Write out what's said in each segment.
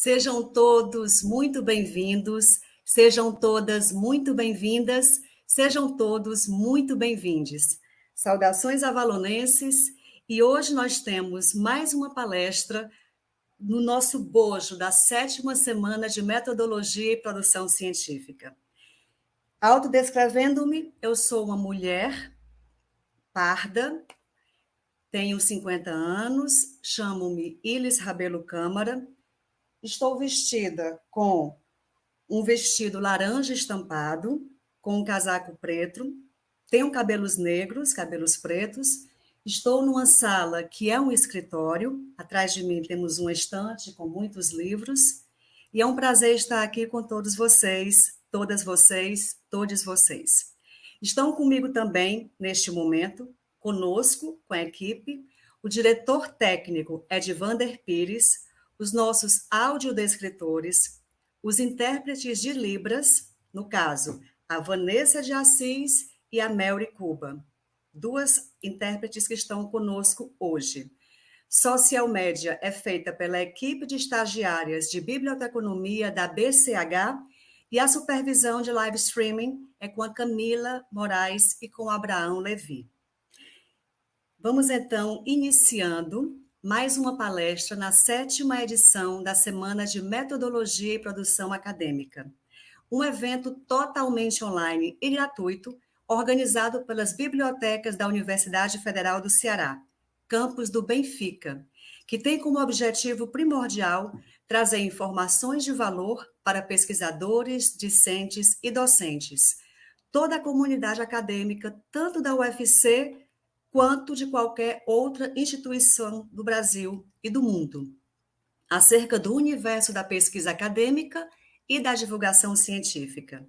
Sejam todos muito bem-vindos, sejam todas muito bem-vindas, sejam todos muito bem-vindes. Saudações avalonenses, e hoje nós temos mais uma palestra no nosso bojo da 7ª semana de Metodologia e Produção Científica. Autodescrevendo-me, eu sou uma mulher parda, tenho 50 anos, chamo-me Ilis Rabelo Câmara. Estou vestida com um vestido laranja estampado, com um casaco preto, tenho cabelos negros, cabelos pretos. Estou numa sala que é um escritório. Atrás de mim temos uma estante com muitos livros. E é um prazer estar aqui com todos vocês, todas vocês, todos vocês. Estão comigo também, neste momento, conosco, com a equipe, o diretor técnico Edvander Pires, os nossos audiodescritores, os intérpretes de Libras, no caso, a Vanessa de Assis e a Mary Cuba, duas intérpretes que estão conosco hoje. Social Media é feita pela equipe de estagiárias de biblioteconomia da BCH e a supervisão de live streaming é com a Camila Moraes e com o Abraão Levi. Vamos então iniciando mais uma palestra na 7ª edição da Semana de Metodologia e Produção Acadêmica. Um evento totalmente online e gratuito, organizado pelas bibliotecas da Universidade Federal do Ceará, campus do Benfica, que tem como objetivo primordial trazer informações de valor para pesquisadores, discentes e docentes, toda a comunidade acadêmica, tanto da UFC quanto de qualquer outra instituição do Brasil e do mundo, acerca do universo da pesquisa acadêmica e da divulgação científica.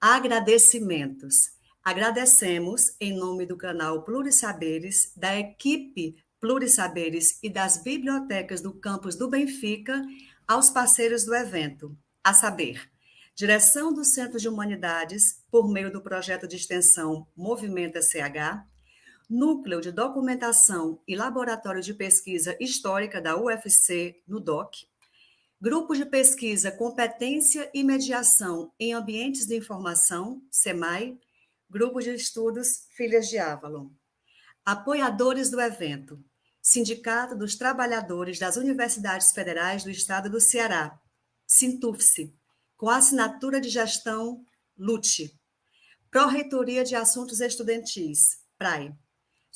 Agradecimentos. Agradecemos, em nome do canal Plurissaberes, da equipe Plurissaberes e das bibliotecas do campus do Benfica, aos parceiros do evento, a saber, direção do Centro de Humanidades, por meio do projeto de extensão Movimenta CH, Núcleo de Documentação e Laboratório de Pesquisa Histórica da UFC, NUDOC, Grupo de Pesquisa Competência e Mediação em Ambientes de Informação, SEMAI, Grupo de Estudos Filhas de Avalon. Apoiadores do evento, Sindicato dos Trabalhadores das Universidades Federais do Estado do Ceará, Sintufce, com assinatura de gestão LUTE, Pró-Reitoria de Assuntos Estudantis, PRAE,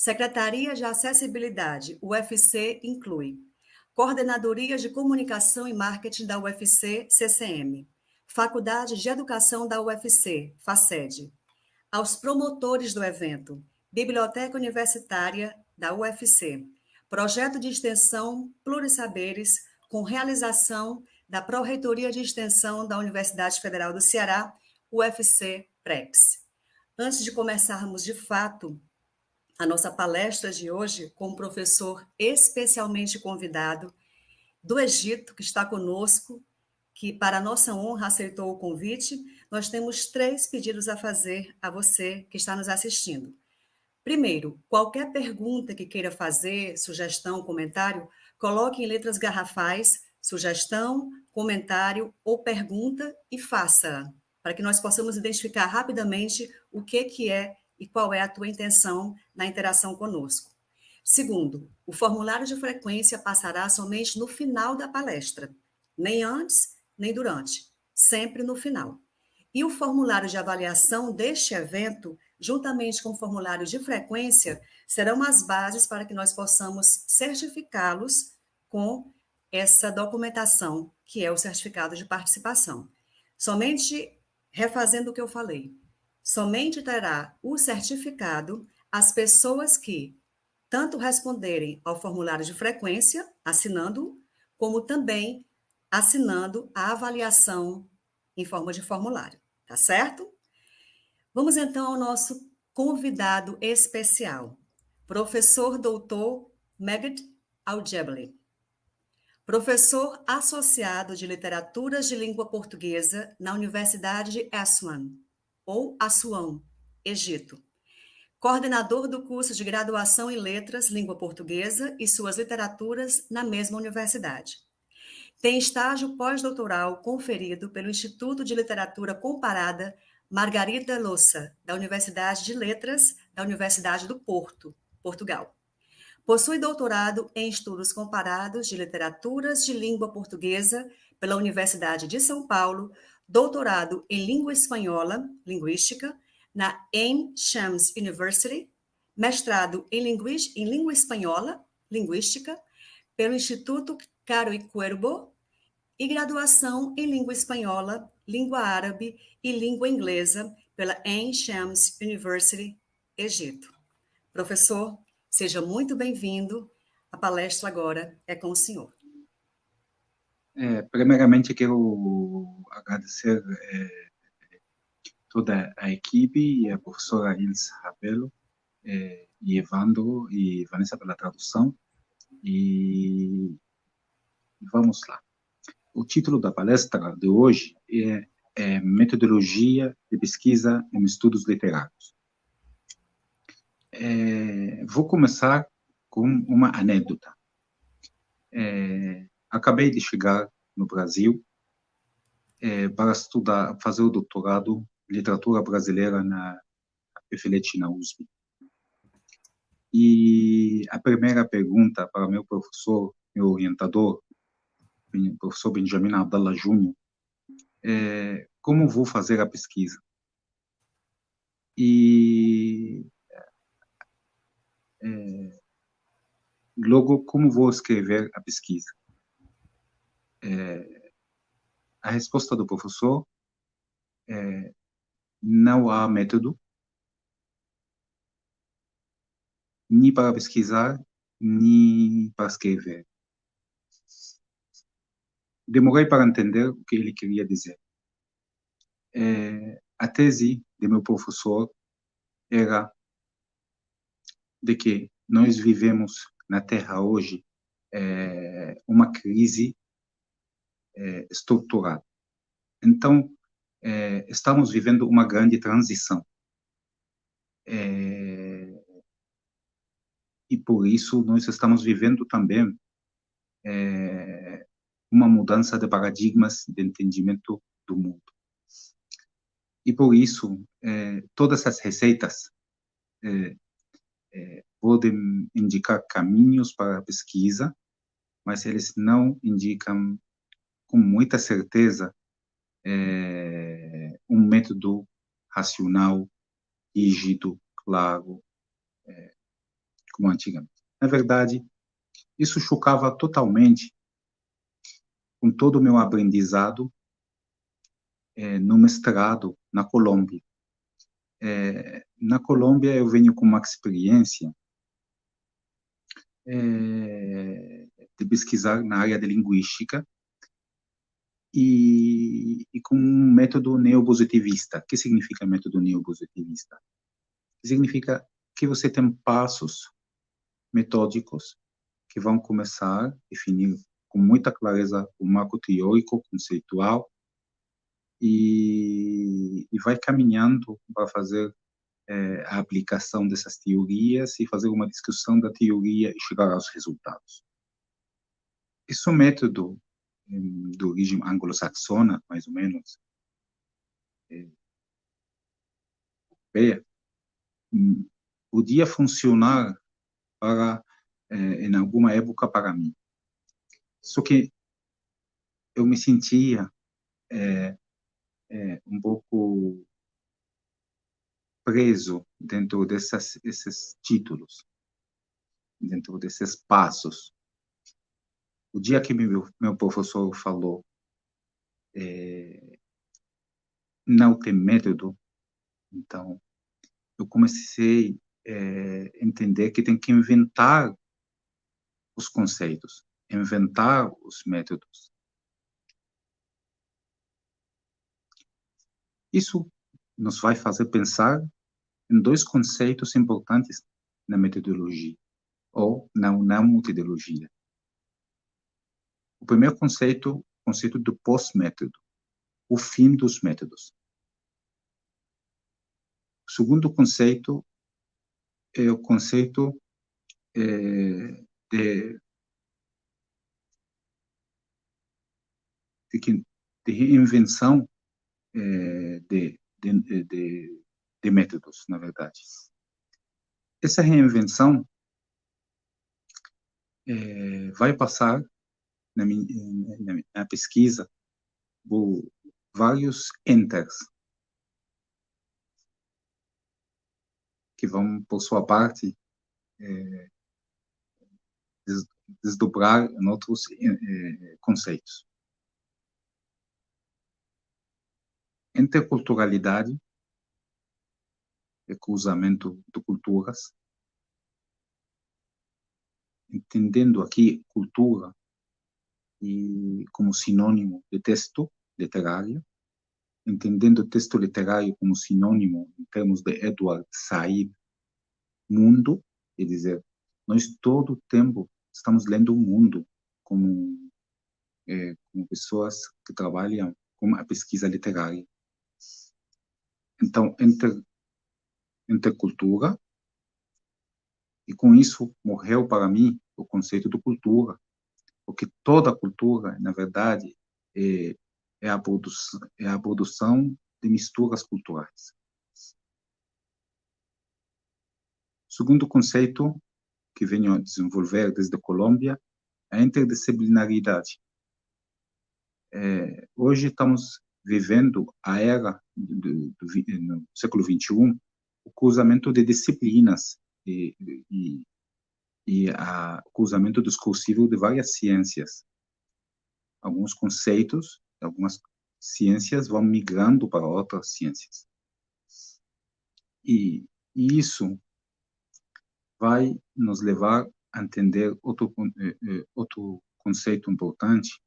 Secretaria de Acessibilidade, UFC inclui, Coordenadoria de Comunicação e Marketing da UFC, CCM, Faculdade de Educação da UFC, FACED, aos promotores do evento, Biblioteca Universitária da UFC, Projeto de Extensão Plurissaberes, com realização da Pró-Reitoria de Extensão da Universidade Federal do Ceará, UFC PREX. Antes de começarmos de fato a nossa palestra de hoje, com um professor especialmente convidado do Egito, que está conosco, que, para nossa honra, aceitou o convite, nós temos 3 pedidos a fazer a você que está nos assistindo. Primeiro, qualquer pergunta que queira fazer, sugestão, comentário, coloque em letras garrafais, sugestão, comentário ou pergunta e faça, para que nós possamos identificar rapidamente o que é e qual é a tua intenção na interação conosco. Segundo, o formulário de frequência passará somente no final da palestra, nem antes, nem durante, sempre no final. E o formulário de avaliação deste evento, juntamente com o formulário de frequência, serão as bases para que nós possamos certificá-los com essa documentação, que é o certificado de participação. Somente refazendo o que eu falei, somente terá o certificado as pessoas que tanto responderem ao formulário de frequência, assinando, como também assinando a avaliação em forma de formulário, tá certo? Vamos então ao nosso convidado especial, professor doutor Meged Al-Jebeli, professor associado de Literaturas de Língua Portuguesa na Universidade de Aswan, ou Assuã, Egito. Coordenador do curso de graduação em Letras, Língua Portuguesa e suas literaturas na mesma universidade. Tem estágio pós-doutoral conferido pelo Instituto de Literatura Comparada Margarida Louça, da Universidade de Letras da Universidade do Porto, Portugal. Possui doutorado em estudos comparados de literaturas de língua portuguesa pela Universidade de São Paulo, doutorado em língua espanhola, linguística, na Ain Shams University, mestrado em língua espanhola, linguística, pelo Instituto Caro e Cuervo, e graduação em língua espanhola, língua árabe e língua inglesa pela Ain Shams University, Egito. Professor, seja muito bem-vindo. A palestra agora é com o senhor. Primeiramente, quero agradecer toda a equipe e a professora Ilse Rabelo, e Evandro e Vanessa pela tradução. E vamos lá. O título da palestra de hoje é Metodologia de Pesquisa em Estudos Literários. Vou começar com uma anedota. Acabei de chegar no Brasil para fazer o doutorado em literatura brasileira na FLET, na USP. E a primeira pergunta para meu professor, meu orientador, o professor Benjamin Abdallah Júnior, é como vou fazer a pesquisa? E logo, como vou escrever a pesquisa? A resposta do professor é: não há método, nem para pesquisar, nem para escrever. Demorei para entender o que ele queria dizer. A tese de meu professor era de que nós vivemos na Terra hoje uma crise estrutural. Então, estamos vivendo uma grande transição. E por isso nós estamos vivendo também uma mudança de paradigmas de entendimento do mundo. E por isso, todas as receitas podem indicar caminhos para a pesquisa, mas eles não indicam com muita certeza um método racional, rígido, claro, como antigamente. Na verdade, isso chocava totalmente com todo o meu aprendizado no mestrado na Colômbia. Na Colômbia, eu venho com uma experiência de pesquisar na área de linguística e com um método neopositivista. O que significa método neopositivista? Significa que você tem passos metódicos que vão começar a definir com muita clareza o marco teórico, conceitual, e vai caminhando para fazer a aplicação dessas teorias e fazer uma discussão da teoria e chegar aos resultados. Esse é um método de origem anglo-saxona, mais ou menos, europeia, podia funcionar para, em alguma época, para mim. Só que eu me sentia um pouco preso dentro desses títulos, dentro desses passos. O dia que meu professor falou não tem método, então eu comecei a entender que tem que inventar os conceitos, inventar os métodos. Isso nos vai fazer pensar em dois conceitos importantes na metodologia, ou na metodologia. O primeiro conceito, o conceito do pós-método, o fim dos métodos. O segundo conceito é o conceito de reinvenção de métodos, na verdade. Essa reinvenção vai passar, na minha pesquisa, por vários enters, que vão, por sua parte, desdobrar em outros conceitos. Interculturalidade é cruzamento de culturas, entendendo aqui cultura como sinônimo de texto literário, entendendo texto literário como sinônimo, em termos de Edward Said, mundo, quer dizer, nós todo o tempo estamos lendo o mundo como pessoas que trabalham com a pesquisa literária. Então, intercultura, e com isso morreu para mim o conceito de cultura, porque toda cultura, na verdade, é a produção de misturas culturais. O segundo conceito que venho a desenvolver desde a Colômbia é a interdisciplinaridade. Hoje estamos vivendo a era no século XXI, o cruzamento de disciplinas e o cruzamento discursivo de várias ciências. Alguns conceitos, algumas ciências vão migrando para outras ciências. E isso vai nos levar a entender outro conceito importante,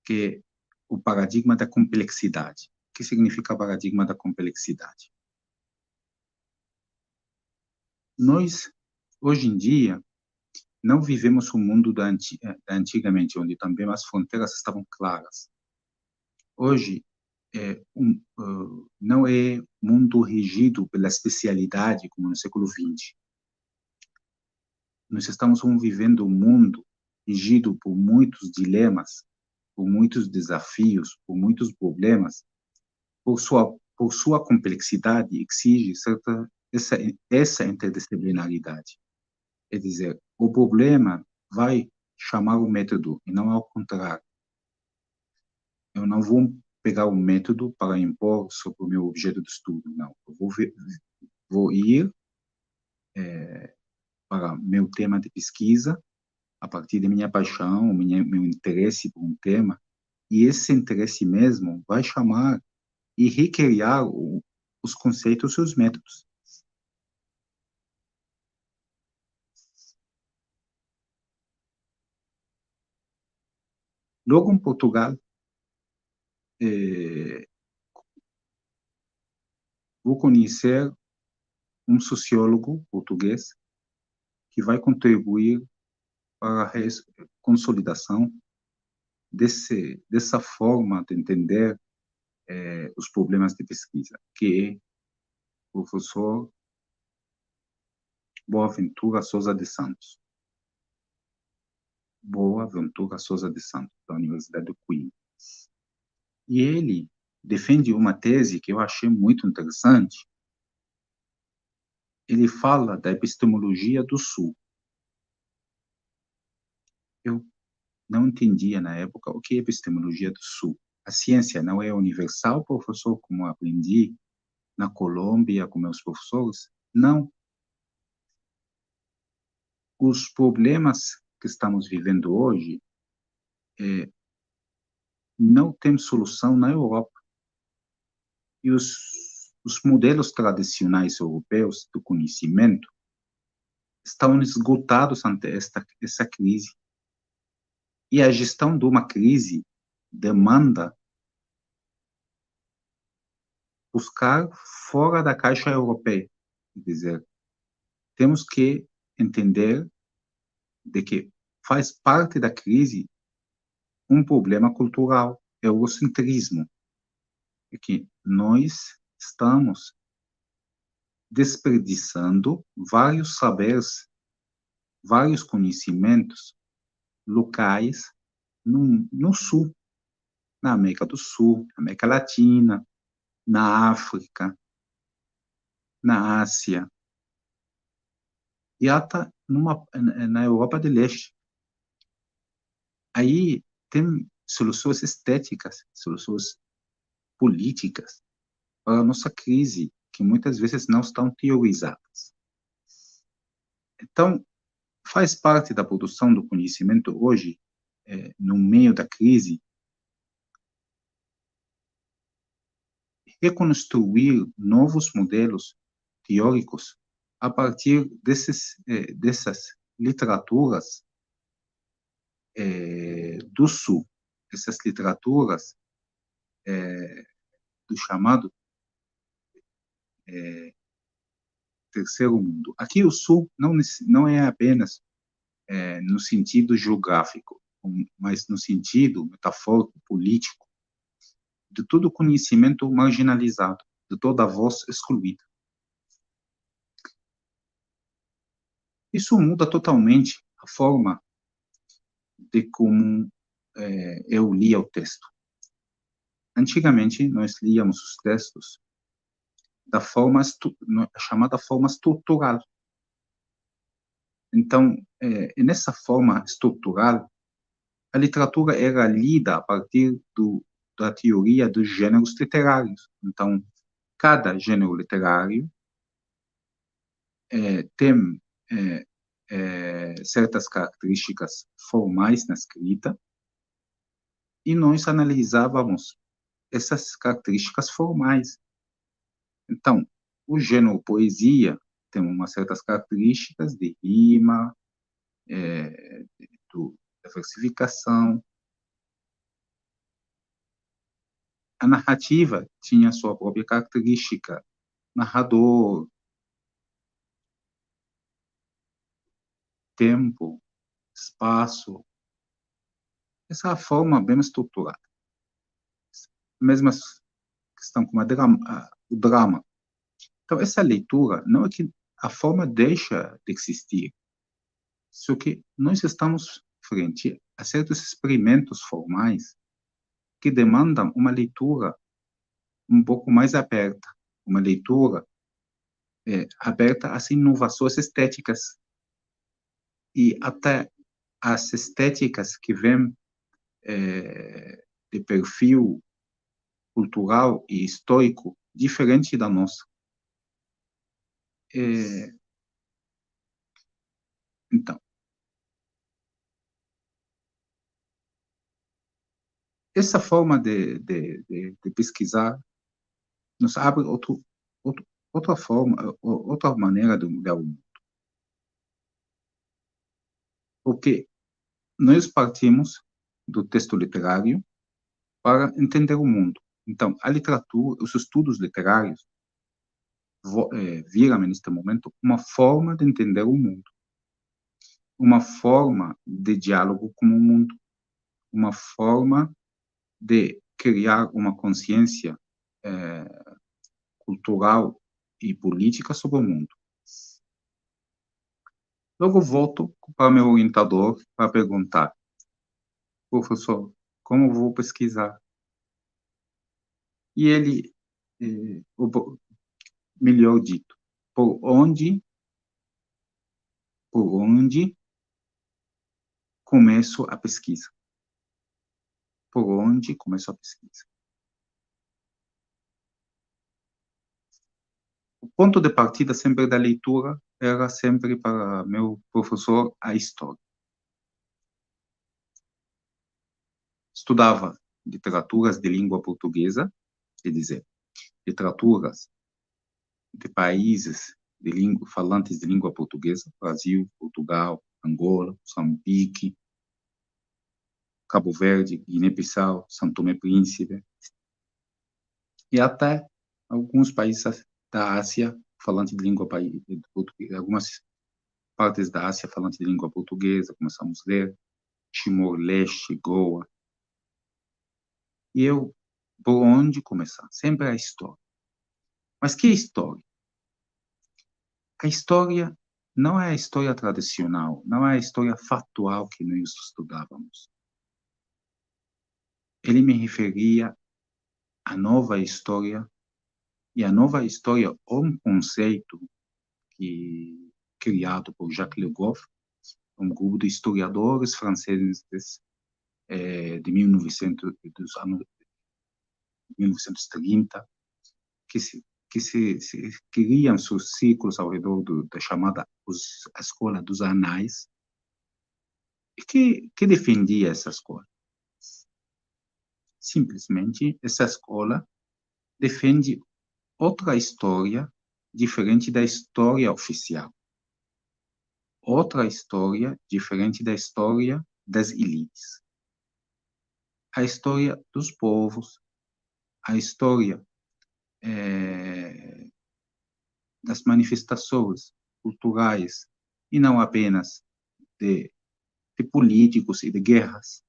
que é o paradigma da complexidade. O que significa paradigma da complexidade? Nós, hoje em dia, não vivemos o mundo da antigamente, onde também as fronteiras estavam claras. Hoje, não é mundo regido pela especialidade, como no século XX. Nós estamos vivendo um mundo regido por muitos dilemas, por muitos desafios, por muitos problemas. Por sua complexidade, exige essa interdisciplinaridade. É dizer, o problema vai chamar o método, e não ao contrário. Eu não vou pegar o método para impor sobre o meu objeto de estudo, não. Eu vou ir para meu tema de pesquisa, a partir da minha paixão, meu interesse por um tema, e esse interesse mesmo vai chamar e recriar os conceitos e os métodos. Logo em Portugal, vou conhecer um sociólogo português que vai contribuir para a consolidação dessa forma de entender os problemas de pesquisa, que é o professor Boaventura Sousa de Santos. Boaventura Sousa de Santos, da Universidade de Coimbra. E ele defende uma tese que eu achei muito interessante. Ele fala da epistemologia do Sul. Eu não entendia na época o que é epistemologia do Sul. A ciência não é universal, professor, como eu aprendi na Colômbia com meus professores? Não. Os problemas que estamos vivendo hoje não têm solução na Europa. E os modelos tradicionais europeus do conhecimento estão esgotados ante essa crise. E a gestão de uma crise demanda buscar fora da caixa europeia. Quer dizer, temos que entender de que faz parte da crise um problema cultural, é o eurocentrismo. É que nós estamos desperdiçando vários saberes, vários conhecimentos locais no Sul. na América do Sul, na América Latina, na África, na Ásia e até na Europa do Leste. Aí tem soluções estéticas, soluções políticas para a nossa crise, que muitas vezes não estão teorizadas. Então, faz parte da produção do conhecimento hoje, no meio da crise, reconstruir novos modelos teóricos a partir dessas literaturas do Sul, essas literaturas do chamado Terceiro Mundo. Aqui o Sul não é apenas no sentido geográfico, mas no sentido metafórico, político, de todo conhecimento marginalizado, de toda voz excluída. Isso muda totalmente a forma de como eu lia o texto. Antigamente, nós líamos os textos da forma chamada forma estrutural. Então, nessa forma estrutural, a literatura era lida a partir da teoria dos gêneros literários. Então, cada gênero literário tem certas características formais na escrita, e nós analisávamos essas características formais. Então, o gênero poesia tem umas certas características de rima, da versificação. A narrativa tinha sua própria característica, narrador, tempo, espaço. Essa é a forma bem estruturada. Mesma questão com o drama. Então, essa leitura não é que a forma deixa de existir, só que nós estamos frente a certos experimentos formais que demandam uma leitura um pouco mais aberta, uma leitura aberta às inovações estéticas e até às estéticas que vêm de perfil cultural e histórico diferente da nossa. Então, essa forma de pesquisar nos abre outra forma, outra maneira de olhar o mundo. Porque nós partimos do texto literário para entender o mundo. Então, a literatura, os estudos literários, viram neste momento uma forma de entender o mundo, uma forma de diálogo com o mundo, uma forma de criar uma consciência cultural e política sobre o mundo. Logo volto para meu orientador para perguntar: professor, como vou pesquisar? E ele, melhor dito, por onde começo a pesquisa? Por onde começo a pesquisa? O ponto de partida sempre da leitura era sempre para meu professor a história. Estudava literaturas de língua portuguesa, quer dizer, literaturas de países falantes de língua portuguesa, Brasil, Portugal, Angola, Moçambique, Cabo Verde, Guiné-Bissau, São Tomé e Príncipe, e até alguns países da Ásia falantes de língua portuguesa, algumas partes da Ásia falantes de língua portuguesa, começamos a ler Timor-Leste, Goa. E eu, por onde começar? Sempre a história. Mas que história? A história não é a história tradicional, não é a história factual que nós estudávamos. ele me referia à nova história, e a nova história é um conceito criado por Jacques Le Goff, um grupo de historiadores franceses de 1900, dos anos 1930, que se criam seus ciclos ao redor da chamada a Escola dos Anais, e que defendia essa escola. Simplesmente, essa escola defende outra história diferente da história oficial. Outra história diferente da história das elites. A história dos povos, a história das manifestações culturais, e não apenas de políticos e de guerras.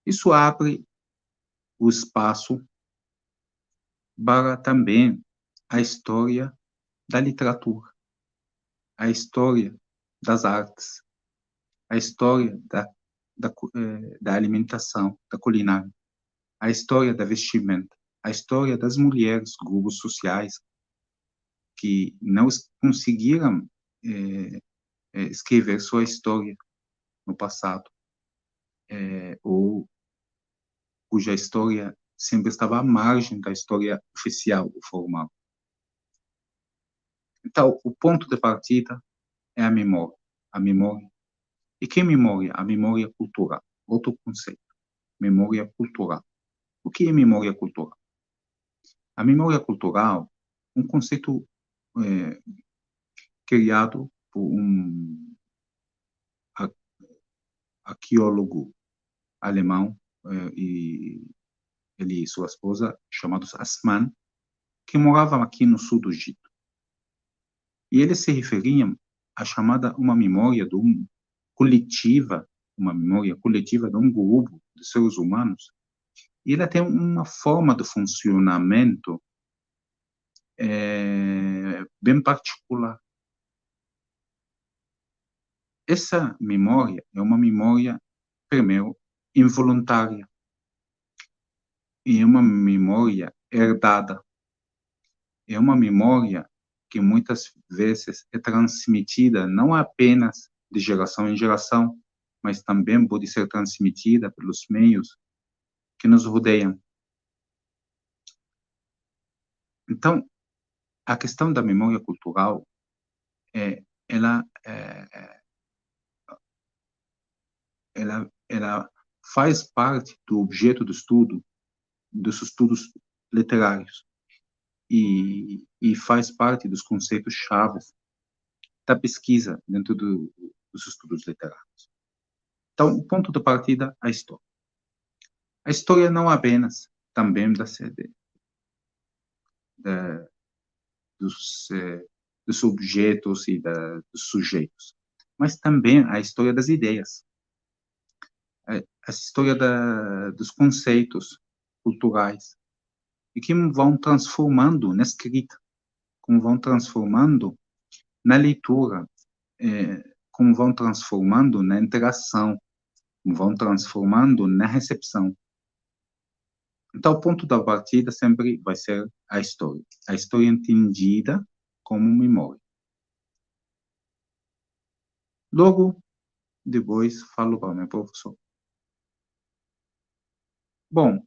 Isso abre o espaço para também a história da literatura, a história das artes, a história da alimentação, da culinária, a história da vestimenta, a história das mulheres, grupos sociais que não conseguiram escrever sua história no passado, ou cuja história sempre estava à margem da história oficial ou formal. Então, o ponto de partida é a memória. A memória. E que memória? A memória cultural. Outro conceito. Memória cultural. O que é memória cultural? A memória cultural é um conceito criado por um arqueólogo alemão e ele e sua esposa, chamados Assmann, que moravam aqui no sul do Egito. E eles se referiam à chamada uma memória coletiva, uma memória coletiva de um grupo de seres humanos. E ela tem uma forma de funcionamento bem particular. Essa memória é uma memória, primeiro, involuntária, e é uma memória herdada. É uma memória que muitas vezes é transmitida não apenas de geração em geração, mas também pode ser transmitida pelos meios que nos rodeiam. Então, a questão da memória cultural, ela faz parte do objeto do estudo, dos estudos literários, e faz parte dos conceitos chaves da pesquisa dentro dos estudos literários. Então, o ponto de partida, a história. A história não apenas também dos objetos e dos sujeitos, mas também a história das ideias, a história dos conceitos culturais, e que vão transformando na escrita, como vão transformando na leitura, como vão transformando na interação, como vão transformando na recepção. Então, o ponto da partida sempre vai ser a história entendida como memória. Logo, depois, falo para o meu professor. Bom,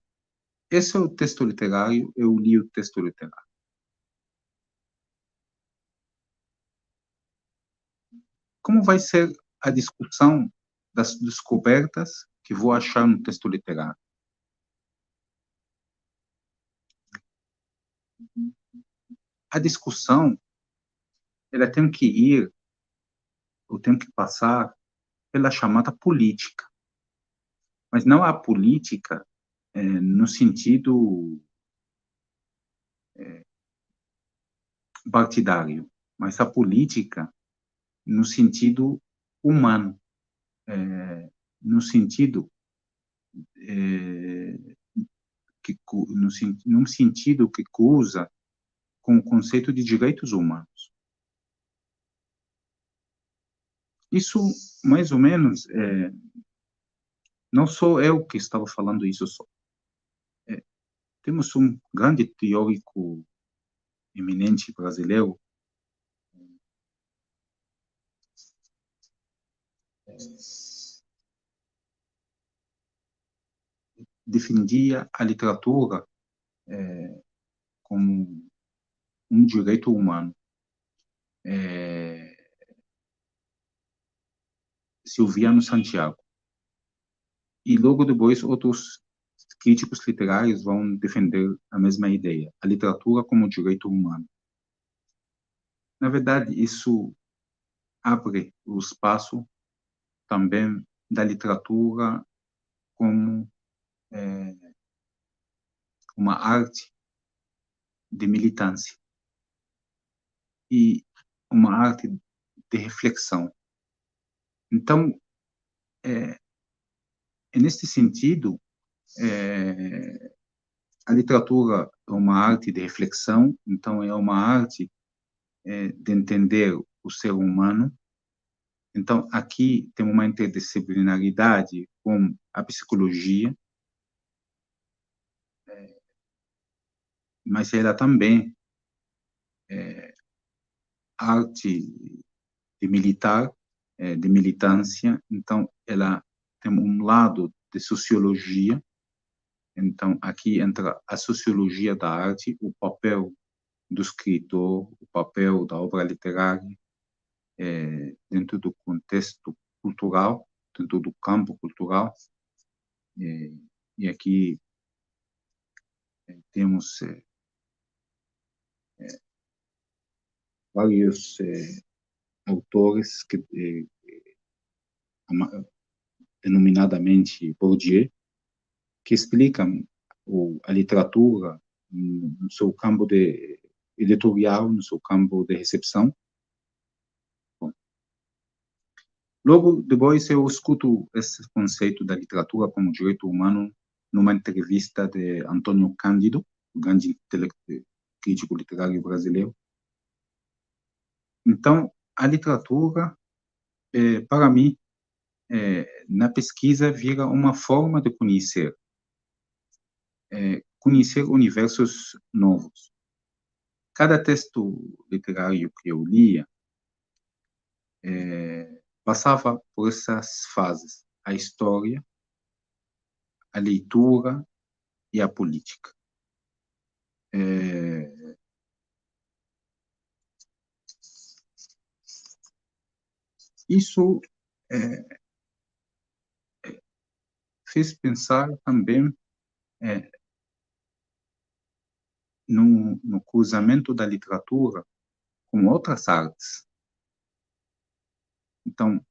esse é o texto literário, eu li o texto literário. Como vai ser a discussão das descobertas que vou achar no texto literário? A discussão, ela tem que ir, ou tem que passar pela chamada política. Mas não a política no sentido partidário, mas a política no sentido humano, no sentido num sentido que cruza com o conceito de direitos humanos. Isso, mais ou menos, não sou eu que estava falando isso só. Temos um grande teórico eminente brasileiro, defendia a literatura como um direito humano. Silviano Santiago. E logo depois outros críticos literários vão defender a mesma ideia, a literatura como direito humano. Na verdade, isso abre o espaço também da literatura como uma arte de militância e uma arte de reflexão. Então, neste sentido, a literatura é uma arte de reflexão, então é uma arte de entender o ser humano. Então, aqui tem uma interdisciplinaridade com a psicologia, mas ela também é arte de militar, de militância. Então, ela tem um lado de sociologia. Então, aqui entra a sociologia da arte, o papel do escritor, o papel da obra literária, dentro do contexto cultural, dentro do campo cultural. E aqui temos vários autores, denominadamente Bourdieu, que explicam a literatura no seu campo editorial, no seu campo de recepção. Bom, logo depois eu escuto esse conceito da literatura como direito humano numa entrevista de Antônio Cândido, o grande crítico literário brasileiro. Então, a literatura, para mim, na pesquisa, vira uma forma de conhecer universos novos. Cada texto literário que eu lia passava por essas fases: a história, a leitura e a política. Isso fez pensar também no cruzamento da literatura com outras artes. Então,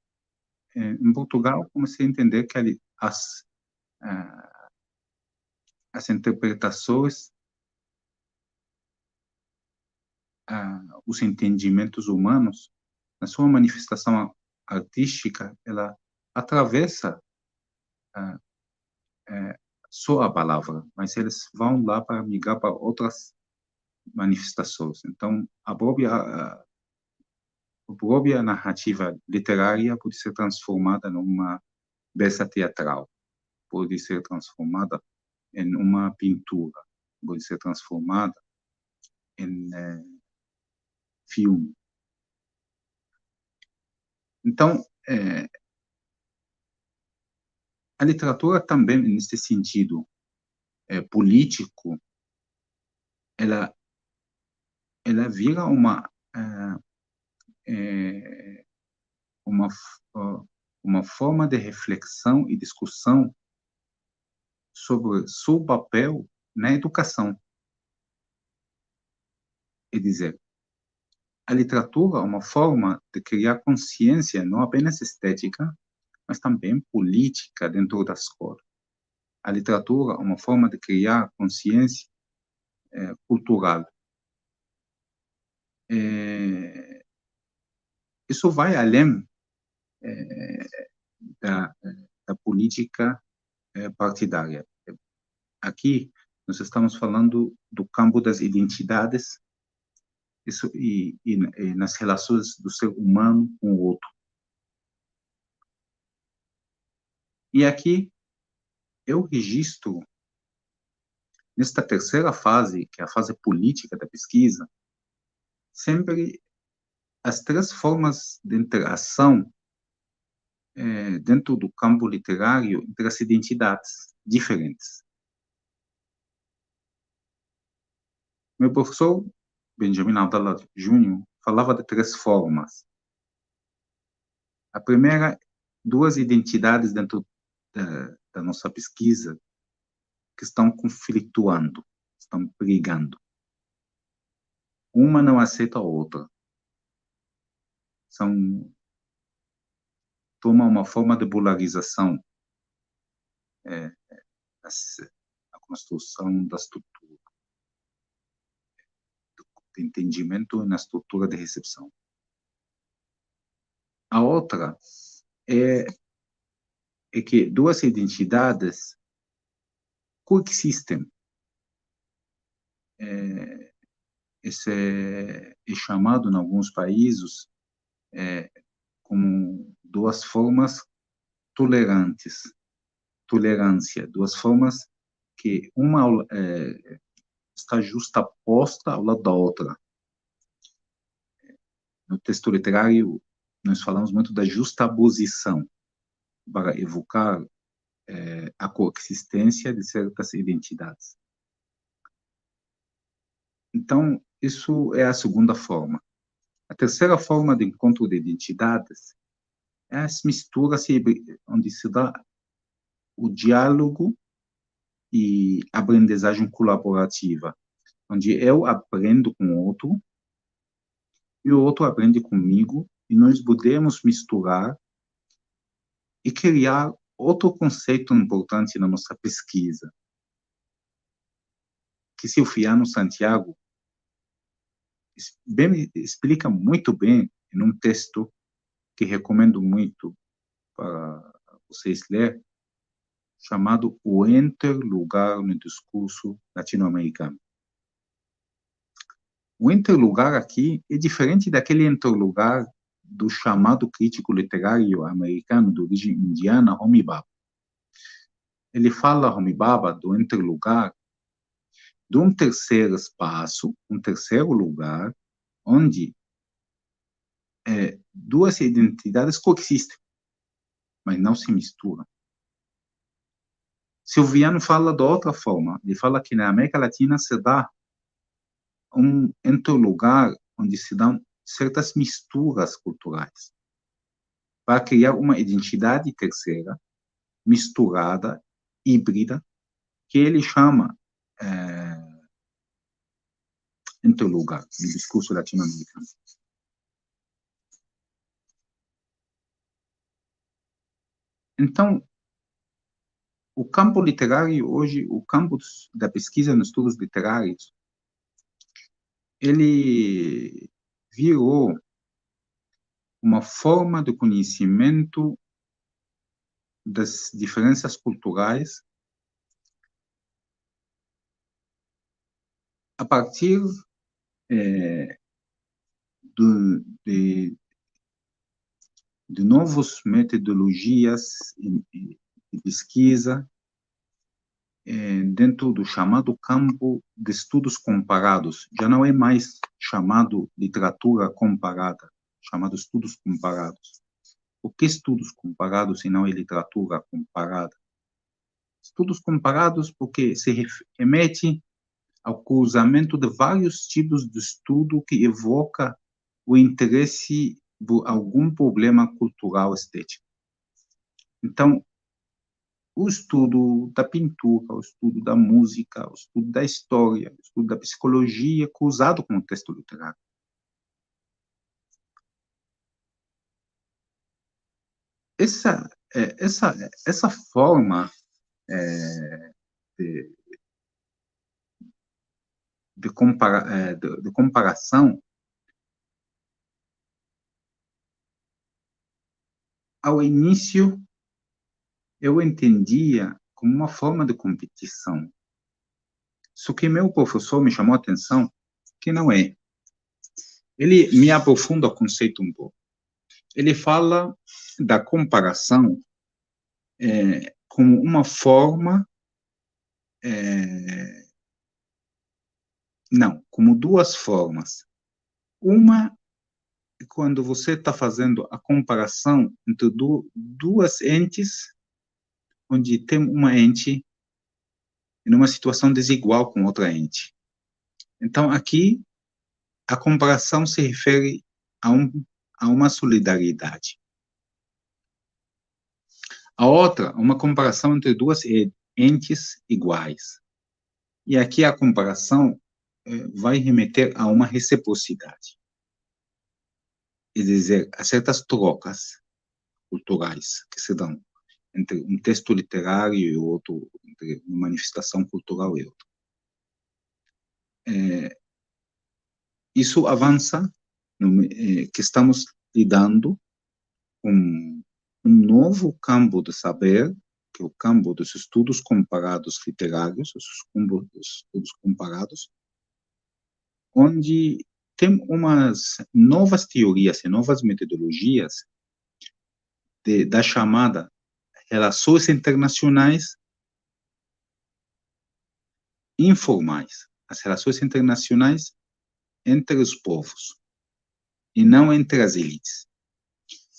em Portugal, comecei a entender que as interpretações, os entendimentos humanos, na sua manifestação artística, ela atravessa só a palavra, mas eles vão lá para migrar para outras manifestações. Então, a própria narrativa literária pode ser transformada numa peça teatral, pode ser transformada em uma pintura, pode ser transformada em filme. Então, a literatura também, nesse sentido político, ela vira uma forma de reflexão e discussão sobre seu papel na educação. É dizer, a literatura é uma forma de criar consciência não apenas estética, mas também política dentro da escola. A literatura é uma forma de criar consciência cultural. Isso vai além da política partidária. Aqui, nós estamos falando do campo das identidades e nas relações do ser humano com o outro. E aqui eu registro, nesta terceira fase, que é a fase política da pesquisa, sempre as três formas de interação dentro do campo literário entre as identidades diferentes. Meu professor, Benjamin Abdallah Júnior, falava de três formas. A primeira, duas identidades dentro da nossa pesquisa que estão conflituando, estão brigando. Uma não aceita a outra. Toma uma forma de polarização, a construção da estrutura, do entendimento na estrutura de recepção. A outra é que duas identidades coexistem. Esse é chamado, em alguns países, como duas formas tolerância, duas formas que uma está justaposta ao lado da outra. No texto literário, nós falamos muito da justaposição, para evocar a coexistência de certas identidades. Então, isso é a segunda forma. A terceira forma de encontro de identidades é as misturas onde se dá o diálogo e a aprendizagem colaborativa, onde eu aprendo com o outro e o outro aprende comigo e nós podemos misturar e criar outro conceito importante na nossa pesquisa, que Silviano Santiago explica muito bem em um texto que recomendo muito para vocês lerem, chamado O Interlugar no Discurso Latino-Americano. O interlugar aqui é diferente daquele interlugar do chamado crítico literário americano de origem indiana, Homi Bhabha. Ele fala, Homi Bhabha, do interlugar de um terceiro espaço, um terceiro lugar, onde duas identidades coexistem, mas não se misturam. Silviano fala de outra forma. Ele fala que na América Latina se dá um interlugar onde se dão certas misturas culturais para criar uma identidade terceira, misturada, híbrida, que ele chama interlugar no discurso latino-americano. Então, o campo literário hoje, o campo da pesquisa nos estudos literários, ele virou uma forma de conhecimento das diferenças culturais a partir de novas metodologias de pesquisa dentro do chamado campo de estudos comparados. Já não é mais chamado literatura comparada, chamado estudos comparados. Por que estudos comparados se não é literatura comparada? Estudos comparados porque se remete ao cruzamento de vários tipos de estudo que evoca o interesse por algum problema cultural estético. Então, o estudo da pintura, o estudo da música, o estudo da história, o estudo da psicologia, cruzado com o texto literário. Essa forma de comparação, ao início, eu entendia como uma forma de competição. Só que meu professor me chamou a atenção que não é. Ele me aprofunda o conceito um pouco. Ele fala da comparação como uma forma, não, como duas formas. Uma é quando você está fazendo a comparação entre duas entes, onde tem uma ente em uma situação desigual com outra ente. Então, aqui, a comparação se refere a uma solidariedade. A outra, uma comparação entre duas entes iguais. E aqui a comparação vai remeter a uma reciprocidade. Quer dizer, a certas trocas culturais que se dão entre um texto literário e outro, entre uma manifestação cultural e outra. Isso avança que estamos lidando com um novo campo de saber, que é o campo dos estudos comparados literários, os estudos comparados, onde tem umas novas teorias e novas metodologias da chamada relações internacionais informais, as relações internacionais entre os povos, e não entre as elites.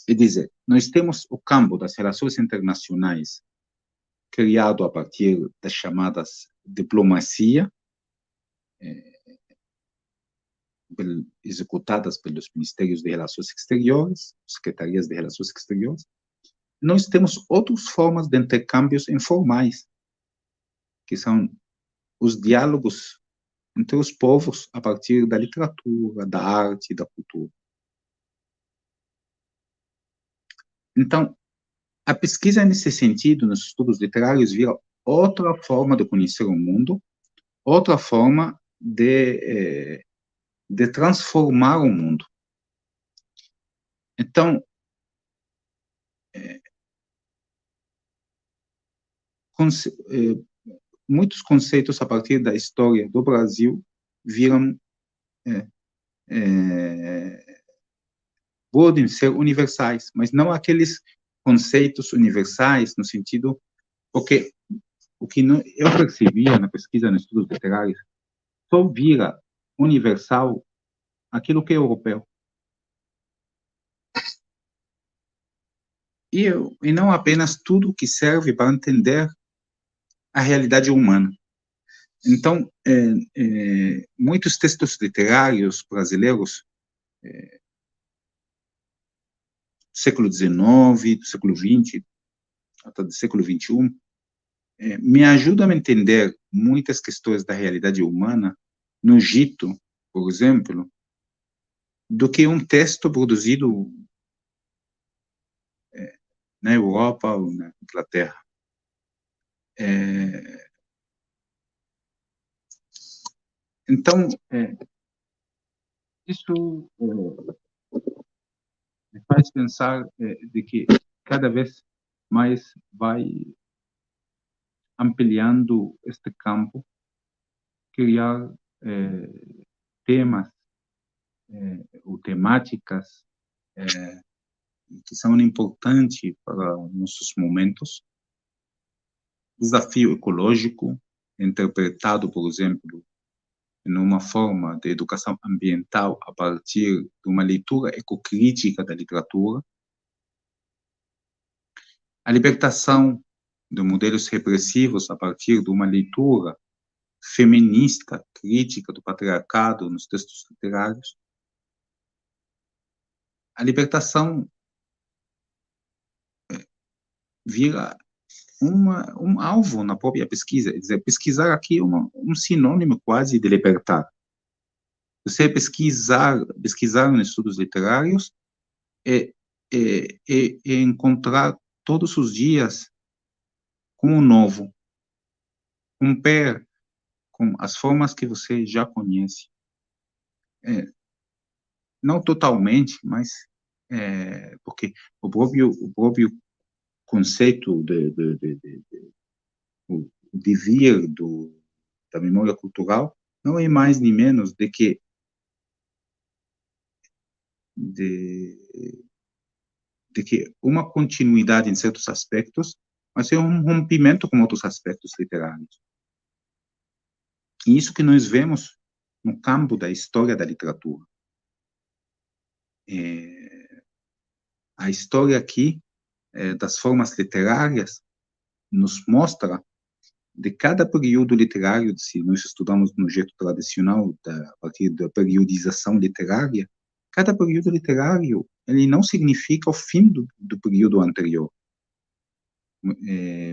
Quer dizer, nós temos o campo das relações internacionais criado a partir das chamadas diplomacia, executadas pelos Ministérios de Relações Exteriores, Secretarias de Relações Exteriores. Nós temos outras formas de intercâmbios informais, que são os diálogos entre os povos a partir da literatura, da arte e da cultura. Então, a pesquisa nesse sentido, nos estudos literários, vira outra forma de conhecer o mundo, outra forma de transformar o mundo. Então, muitos conceitos a partir da história do Brasil viram podem ser universais, mas não aqueles conceitos universais no sentido, porque o que eu percebia na pesquisa nos estudos literários, só vira universal aquilo que é europeu. E não apenas tudo que serve para entender a realidade humana. Então, muitos textos literários brasileiros do século XIX, do século XX, até do século XXI, me ajudam a entender muitas questões da realidade humana no Egito, por exemplo, do que um texto produzido na Europa ou na Inglaterra. Então, isso me faz pensar de que cada vez mais vai ampliando este campo, criar temas ou temáticas que são importantes para nossos momentos. Desafio ecológico, interpretado, por exemplo, em uma forma de educação ambiental a partir de uma leitura ecocrítica da literatura. A libertação de modelos repressivos a partir de uma leitura feminista, crítica do patriarcado nos textos literários. A libertação vira um alvo na própria pesquisa. Quer dizer, pesquisar aqui é um sinônimo quase de libertar. Você pesquisar nos estudos literários é encontrar todos os dias com o novo, com as formas que você já conhece. Não totalmente, mas porque o próprio conceito de vir da memória cultural não é mais nem menos de que uma continuidade em certos aspectos, mas é um rompimento com outros aspectos literários. E isso que nós vemos no campo da história da literatura. A história aqui das formas literárias nos mostra de cada período literário, se nós estudamos no jeito tradicional, a partir da periodização literária, cada período literário ele não significa o fim do período anterior.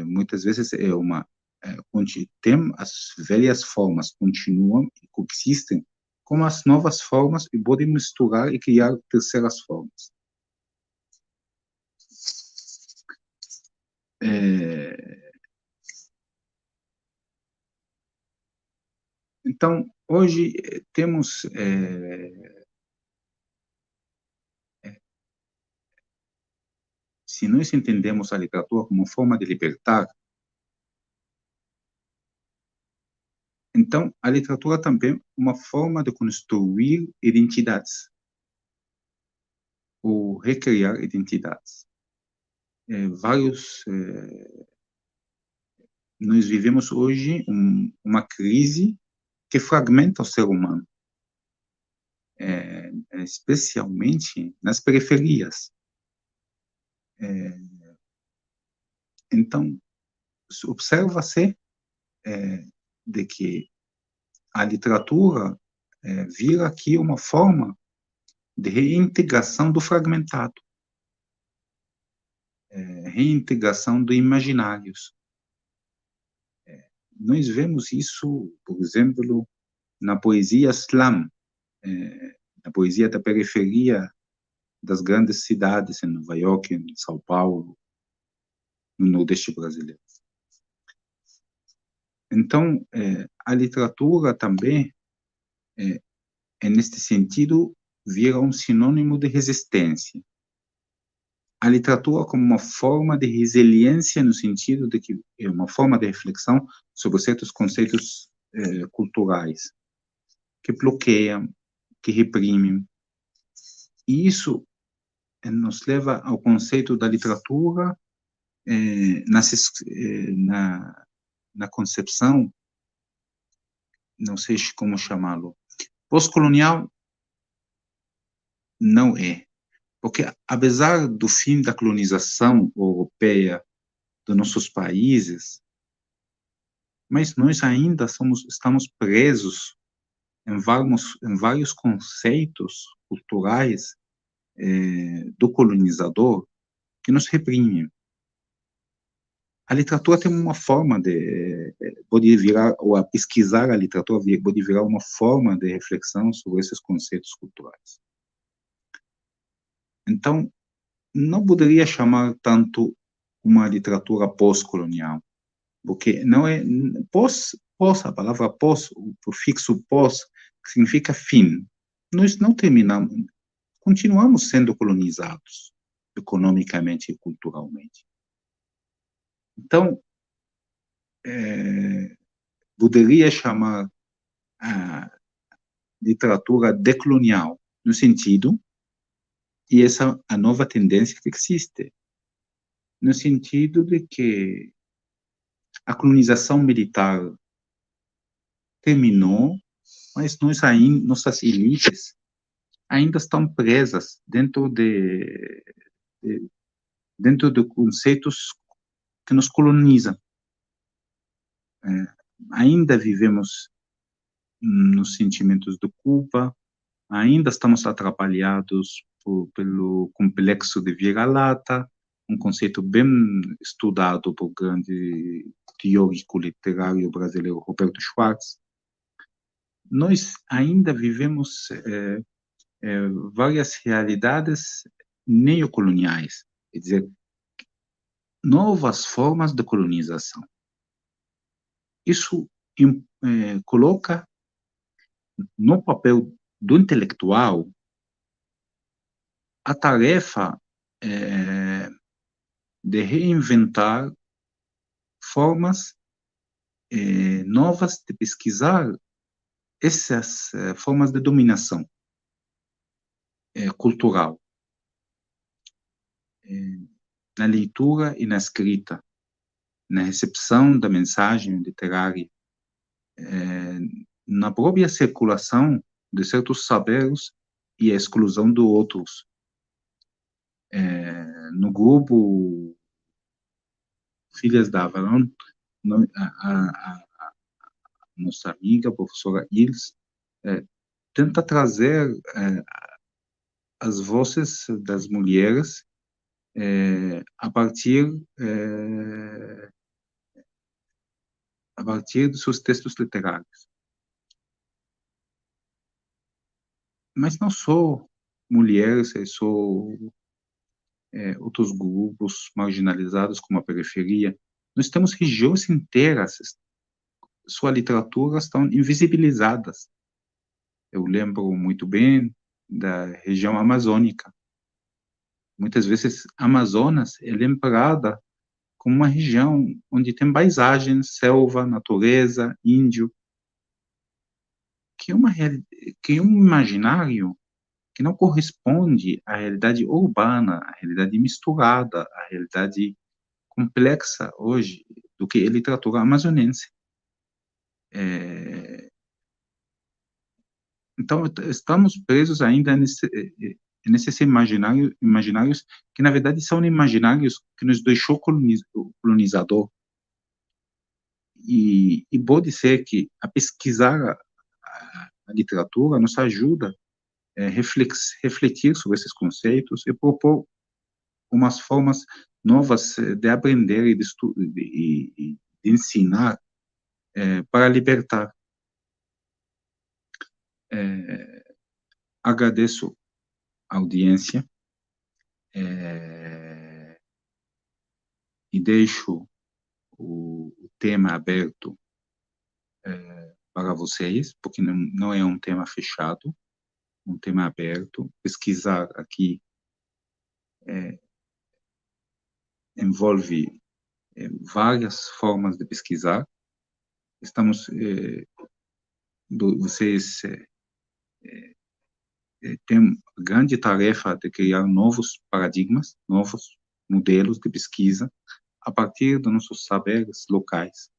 Muitas vezes tem as velhas formas continuam e coexistem com as novas formas e podem misturar e criar terceiras formas. Então, hoje temos se nós entendemos a literatura como forma de libertar, então a literatura também é uma forma de construir identidades, ou recriar identidades. Nós vivemos hoje uma crise que fragmenta o ser humano, especialmente nas periferias. Então, observa-se de que a literatura vira aqui uma forma de reintegração do fragmentado, reintegração de imaginários. Nós vemos isso, por exemplo, na poesia slam, na poesia da periferia das grandes cidades, em Nova York, em São Paulo, no Nordeste brasileiro. Então, a literatura também, neste sentido, vira um sinônimo de resistência. A literatura como uma forma de resiliência, no sentido de que é uma forma de reflexão sobre certos conceitos culturais, que bloqueiam, que reprimem. E isso nos leva ao conceito da literatura na concepção, não sei como chamá-lo, pós-colonial. Não é. Porque, apesar do fim da colonização europeia dos nossos países, mas nós ainda estamos presos em vários conceitos culturais do colonizador que nos reprimem. A literatura tem uma forma pode virar, ou a pesquisar a literatura pode virar uma forma de reflexão sobre esses conceitos culturais. Então, não poderia chamar tanto uma literatura pós-colonial, porque não é a palavra pós, o prefixo pós, significa fim. Nós não terminamos, continuamos sendo colonizados, economicamente e culturalmente. Então, poderia chamar a literatura decolonial, no sentido, e essa é a nova tendência que existe, no sentido de que a colonização militar terminou, mas nossas elites ainda estão presas dentro de conceitos que nos colonizam. Ainda vivemos nos sentimentos de culpa, ainda estamos atrapalhados pelo complexo de vira-lata, um conceito bem estudado por grande teórico literário brasileiro Roberto Schwartz. Nós ainda vivemos várias realidades neocoloniais, quer dizer, novas formas de colonização. Isso coloca no papel do intelectual a tarefa de reinventar formas novas de pesquisar essas formas de dominação cultural, na leitura e na escrita. na recepção da mensagem literária, na própria circulação de certos saberes e a exclusão de outros. No grupo Filhas da Avalon, a nossa amiga, a professora Ilse, tenta trazer as vozes das mulheres a partir de seus textos literários. Mas não só mulheres, só outros grupos marginalizados como a periferia. Nós temos regiões inteiras, sua literatura estão invisibilizadas. Eu lembro muito bem da região amazônica. Muitas vezes, Amazonas é lembrada como uma região onde tem paisagens, selva, natureza, índio, que é um imaginário que não corresponde à realidade urbana, à realidade misturada, à realidade complexa hoje do que é literatura amazonense. Então, estamos presos ainda nesses imaginários que, na verdade, são imaginários que nos deixou o colonizador. E pode ser que, a pesquisar a literatura, nos ajuda a refletir sobre esses conceitos e propor umas formas novas de aprender e de ensinar para libertar. Agradeço a audiência e deixo o tema aberto para vocês, porque não é um tema fechado, um tema aberto. Pesquisar aqui envolve várias formas de pesquisar. Vocês têm a grande tarefa de criar novos paradigmas, novos modelos de pesquisa a partir dos nossos saberes locais.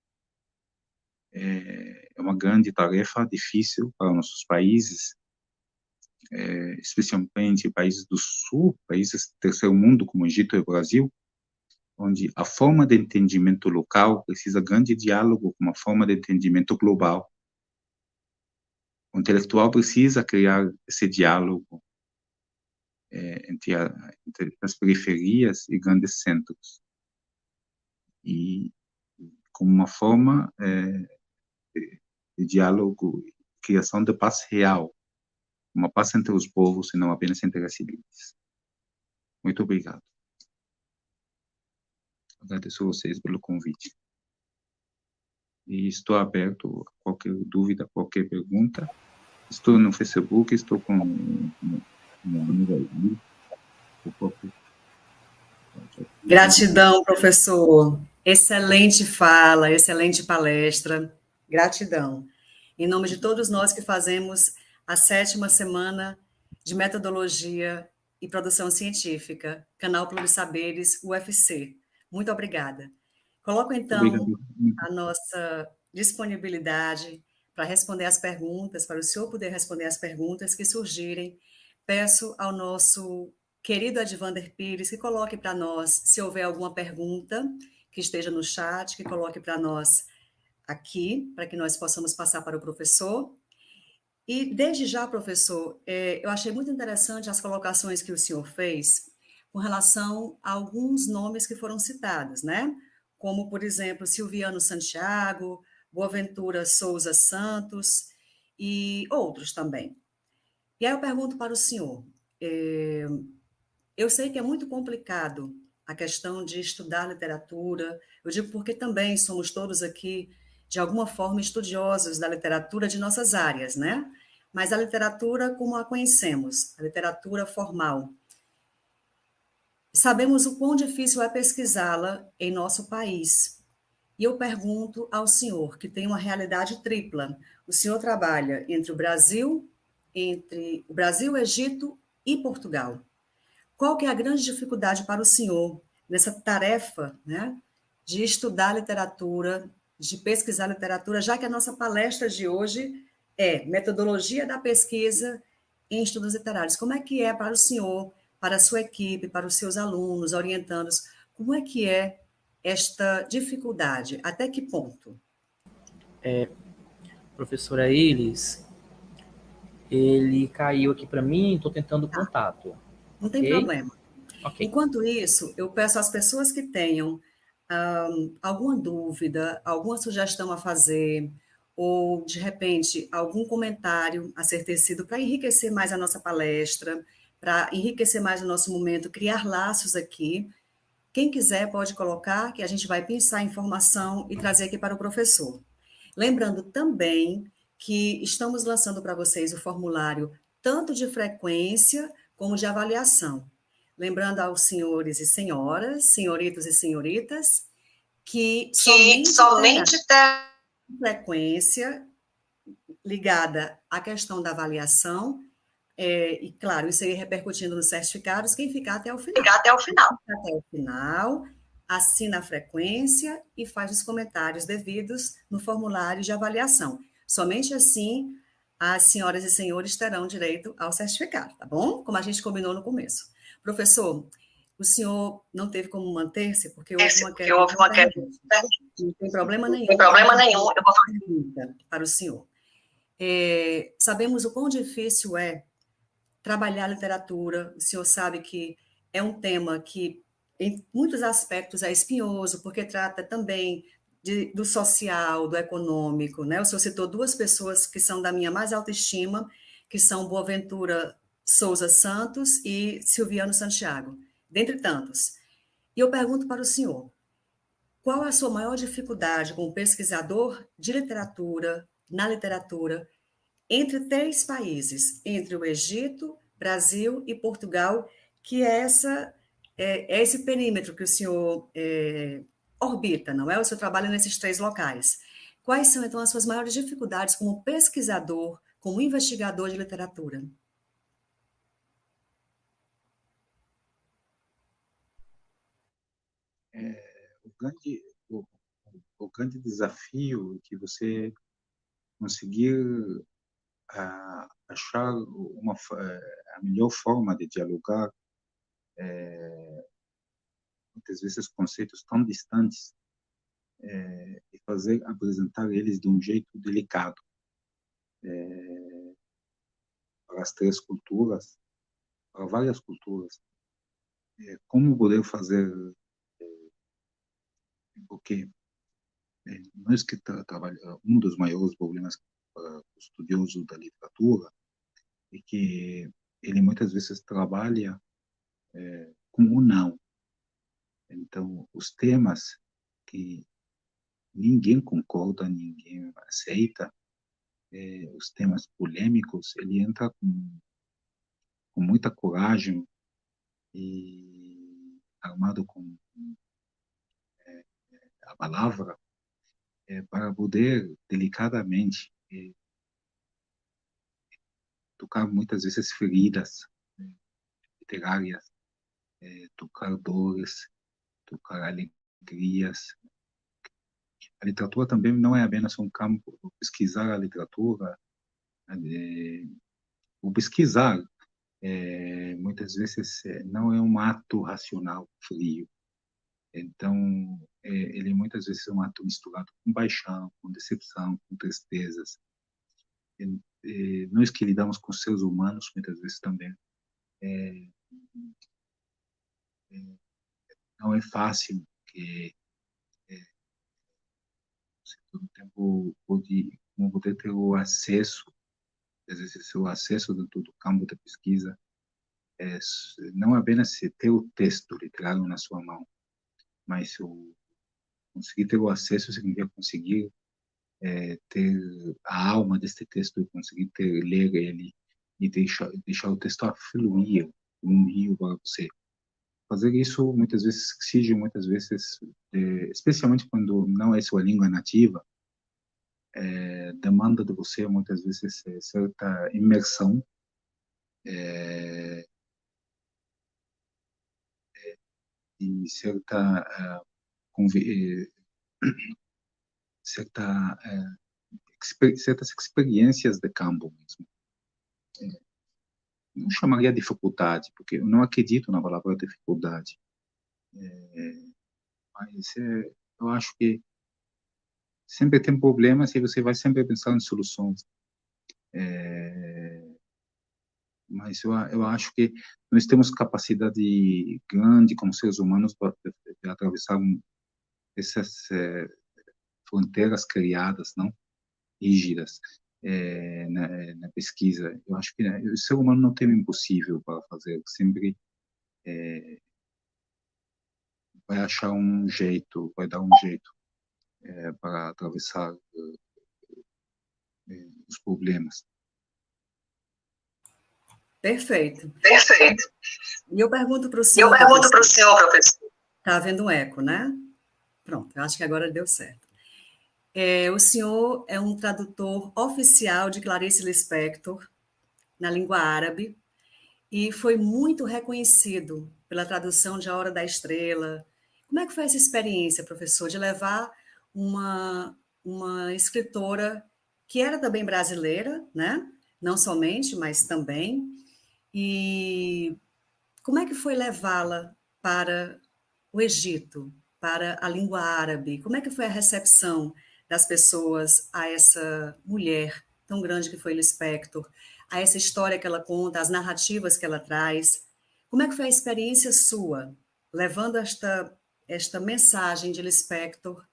É uma grande tarefa, difícil para nossos países, especialmente países do Sul, países do terceiro mundo, como Egito e Brasil, onde a forma de entendimento local precisa de grande diálogo com uma forma de entendimento global. O intelectual precisa criar esse diálogo entre as periferias e grandes centros. E como uma forma de diálogo, criação de paz real, uma paz entre os povos e não apenas entre as elites. Muito obrigado. Agradeço a vocês pelo convite. E estou aberto a qualquer dúvida, qualquer pergunta. Estou no Facebook, estou com uma amiga aí. Gratidão, professor. Excelente fala, excelente palestra. Gratidão. Em nome de todos nós que fazemos a 7ª semana de metodologia e produção científica, Canal Plurisaberes, UFC. Muito obrigada. Coloco, então, a nossa disponibilidade para responder as perguntas, para o senhor poder responder as perguntas que surgirem. Peço ao nosso querido Advander Pires que coloque para nós, se houver alguma pergunta que esteja no chat, que coloque para nós aqui, para que nós possamos passar para o professor. E, desde já, professor, eu achei muito interessante as colocações que o senhor fez com relação a alguns nomes que foram citados, né? Como, por exemplo, Silviano Santiago, Boaventura Souza Santos e outros também. E aí eu pergunto para o senhor, eu sei que é muito complicado a questão de estudar literatura, eu digo porque também somos todos aqui, de alguma forma, estudiosos da literatura de nossas áreas, né? Mas a literatura como a conhecemos, a literatura formal. Sabemos o quão difícil é pesquisá-la em nosso país. E eu pergunto ao senhor, que tem uma realidade tripla. O senhor trabalha entre o Brasil, Egito e Portugal. Qual que é a grande dificuldade para o senhor nessa tarefa, né, de estudar literatura, de pesquisar literatura, já que a nossa palestra de hoje é metodologia da pesquisa em estudos literários. Como é que é para o senhor, para a sua equipe, para os seus alunos, orientandos, como é que é esta dificuldade? Até que ponto? Professora Iris, ele caiu aqui para mim, estou tentando contato, Não tem ok? problema. Ok. Enquanto isso, eu peço às pessoas que tenham alguma dúvida, alguma sugestão a fazer, ou, de repente, algum comentário a ser tecido para enriquecer mais a nossa palestra, para enriquecer mais o nosso momento, criar laços aqui. Quem quiser pode colocar, que a gente vai pensar a informação e trazer aqui para o professor. Lembrando também que estamos lançando para vocês o formulário tanto de frequência como de avaliação. Lembrando aos senhores e senhoras, senhoritos e senhoritas, que somente terá frequência ligada à questão da avaliação, e claro, isso aí repercutindo nos certificados, quem ficar até o final. Ficar até o final, assina a frequência e faz os comentários devidos no formulário de avaliação. Somente assim as senhoras e senhores terão direito ao certificado, tá bom? Como a gente combinou no começo. Professor, o senhor não teve como manter-se porque houve uma queda de internet. Não tem problema nenhum. Eu vou fazer pergunta para o senhor. Sabemos o quão difícil é trabalhar literatura. O senhor sabe que é um tema que, em muitos aspectos, é espinhoso, porque trata também do social, do econômico, né? O senhor citou duas pessoas que são da minha mais alta estima, que são Boaventura Souza Santos e Silviano Santiago, dentre tantos. E eu pergunto para o senhor, qual a sua maior dificuldade como pesquisador de literatura, na literatura, entre três países, entre o Egito, Brasil e Portugal, que é esse perímetro que o senhor orbita, não é? O senhor trabalha nesses três locais. Quais são, então, as suas maiores dificuldades como pesquisador, como investigador de literatura? O grande desafio é que você conseguir achar a melhor forma de dialogar, muitas vezes conceitos tão distantes, e apresentar eles de um jeito delicado para as três culturas, para várias culturas. Como poder fazer, porque nós que trabalhamos, um dos maiores problemas para o estudioso da literatura é que ele muitas vezes trabalha com o não. Então, os temas que ninguém concorda, ninguém aceita, os temas polêmicos, ele entra com muita coragem e armado com a palavra, para poder delicadamente tocar muitas vezes feridas literárias, tocar dores, tocar alegrias. A literatura também não é apenas um campo, pesquisar a literatura, o pesquisar muitas vezes não é um ato racional frio. Então, ele muitas vezes é um ato misturado com paixão, com decepção, com tristezas. Nós que lidamos com seres humanos, muitas vezes também, não é fácil, que você todo tempo pode, como poder ter o acesso, às vezes o acesso dentro do campo da pesquisa, é, não apenas ter o texto literário na sua mão, mas conseguir ter o acesso significa conseguir ter a alma deste texto e conseguir ler ele e deixar o texto fluir, um rio para você. Fazer isso muitas vezes exige, muitas vezes, especialmente quando não é sua língua nativa, demanda de você muitas vezes certa imersão, e certa certa, certas experiências de campo mesmo. Não chamaria dificuldade, porque eu não acredito na palavra dificuldade, mas eu acho que sempre tem problemas e você vai sempre pensar em soluções. Mas eu acho que nós temos capacidade grande como seres humanos para atravessar essas fronteiras criadas, não rígidas, na pesquisa. Eu acho que, né, o ser humano não tem o impossível para fazer, sempre vai achar um jeito, vai dar um jeito para atravessar os problemas. Perfeito. Perfeito. E eu pergunto para o E eu senhor, pergunto para o professor. senhor, professor. Está havendo um eco, né? Pronto, eu acho que agora deu certo. O senhor é um tradutor oficial de Clarice Lispector na língua árabe e foi muito reconhecido pela tradução de A Hora da Estrela. Como é que foi essa experiência, professor, de levar uma escritora que era também brasileira, né? Não somente, mas também. E como é que foi levá-la para o Egito, para a língua árabe? Como é que foi a recepção das pessoas a essa mulher tão grande que foi Lispector, a essa história que ela conta, as narrativas que ela traz? Como é que foi a experiência sua, levando esta mensagem de Lispector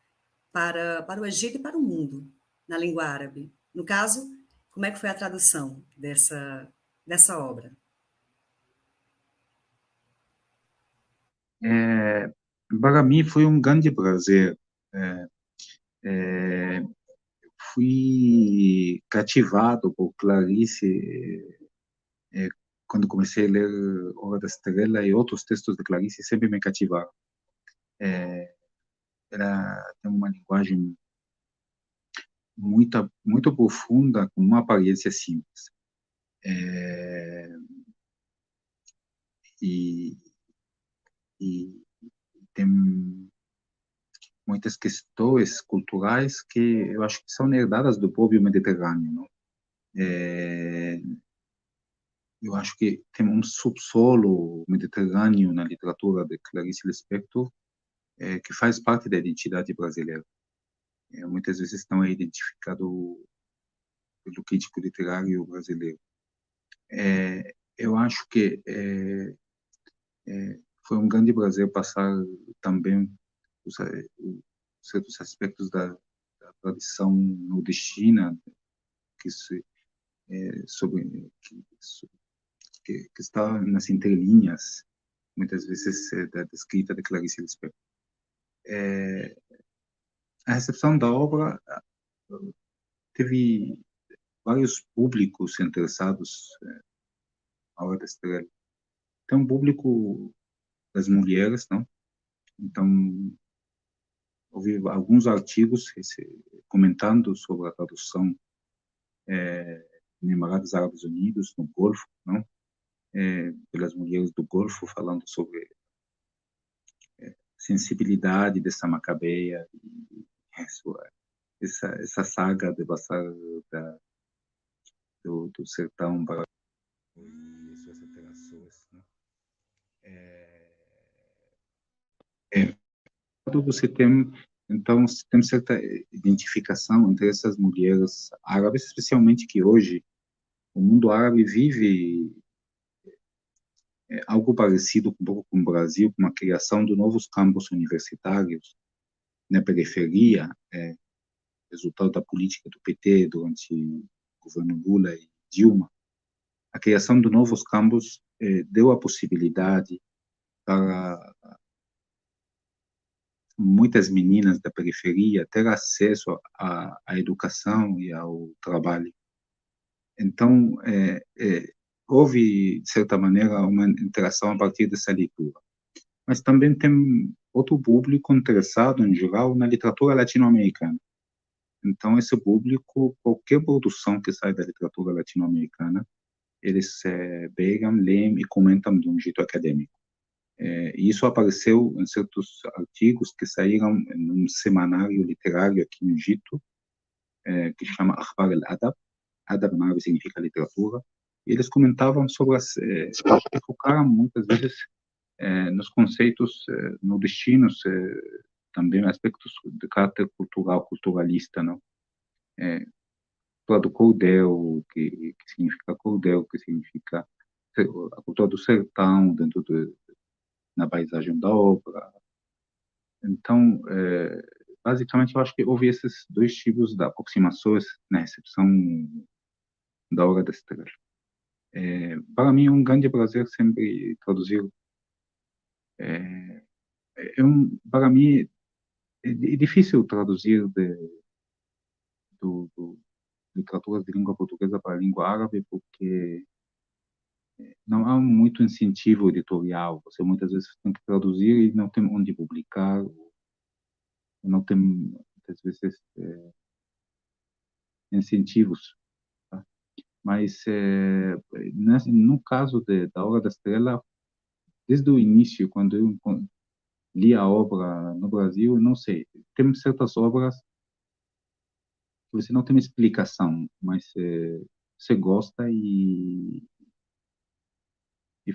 para o Egito e para o mundo, na língua árabe? No caso, como é que foi a tradução dessa obra? Para mim foi um grande prazer. É, é, Fui cativado por Clarice quando comecei a ler Hora da Estrela e outros textos de Clarice sempre me cativaram. Ela tem uma linguagem muito profunda, com uma aparência simples. E, e tem muitas questões culturais que eu acho que são herdadas do povo mediterrâneo, não? Eu acho que tem um subsolo mediterrâneo na literatura de Clarice Lispector que faz parte da identidade brasileira. Muitas vezes não é identificado pelo crítico literário brasileiro. Eu acho que foi um grande prazer passar também certos aspectos da tradição nordestina que se sobre que está nas entrelinhas muitas vezes da escrita de Clarice Lispector. A recepção da obra teve vários públicos interessados na Hora da Estrela. Tem um público das mulheres, não? Então, ouvi alguns artigos comentando sobre a tradução em Emirados Árabes Unidos, no Golfo, não? Pelas mulheres do Golfo, falando sobre sensibilidade dessa macabeia, essa saga de passar do sertão para e suas alterações, né? Você tem, então, tem certa identificação entre essas mulheres árabes, especialmente que hoje o mundo árabe vive algo parecido um pouco com o Brasil, com a criação de novos campos universitários na periferia, resultado da política do PT durante o governo Lula e Dilma. A criação de novos campos deu a possibilidade para muitas meninas da periferia ter acesso à educação e ao trabalho. Então, houve, de certa maneira, uma interação a partir dessa leitura. Mas também tem outro público interessado, em geral, na literatura latino-americana. Então, esse público, qualquer produção que sai da literatura latino-americana, eles pegam, leem e comentam de um jeito acadêmico. E isso apareceu em certos artigos que saíram em um semanário literário aqui no Egito, que se chama Akhbar al-Adab. Adab em árabe significa literatura. E eles comentavam sobre focaram muitas vezes nos conceitos nordestinos, também aspectos de caráter cultural, culturalista, não? Do cordel, que significa cordel, que significa a cultura do sertão, na paisagem da obra. Então, basicamente, eu acho que houve esses dois tipos de aproximações na recepção da Hora da Estrela. Para mim, é um grande prazer sempre traduzir. Para mim, é difícil traduzir literaturas de língua portuguesa para a língua árabe, porque não há muito incentivo editorial. Você muitas vezes tem que traduzir e não tem onde publicar, não tem muitas vezes incentivos. Tá? Mas no caso da Hora da Estrela, desde o início, quando eu li a obra no Brasil, não sei, tem certas obras que você não tem uma explicação, mas você gosta e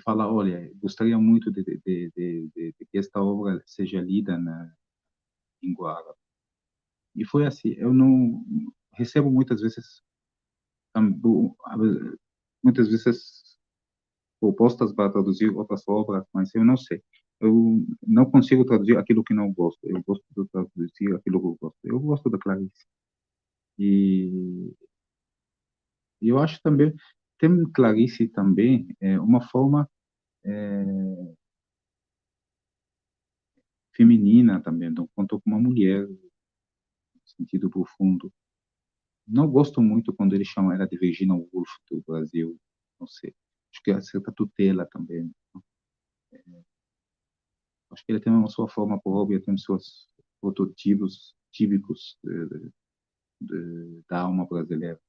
fala, olha, gostaria muito de que esta obra seja lida na língua árabe. E foi assim, eu não recebo muitas vezes propostas para traduzir outras obras, mas eu não sei. Eu não consigo traduzir aquilo que não gosto. Eu gosto de traduzir aquilo que eu gosto. Eu gosto da Clarice. E eu acho também, tem Clarice também uma forma feminina também, então contou com uma mulher, no sentido profundo. Não gosto muito quando eles chamam ela de Virginia Woolf do Brasil, não sei. Acho que é certa tutela também. Acho que ele tem uma sua forma própria, tem seus prototipos típicos da alma brasileira.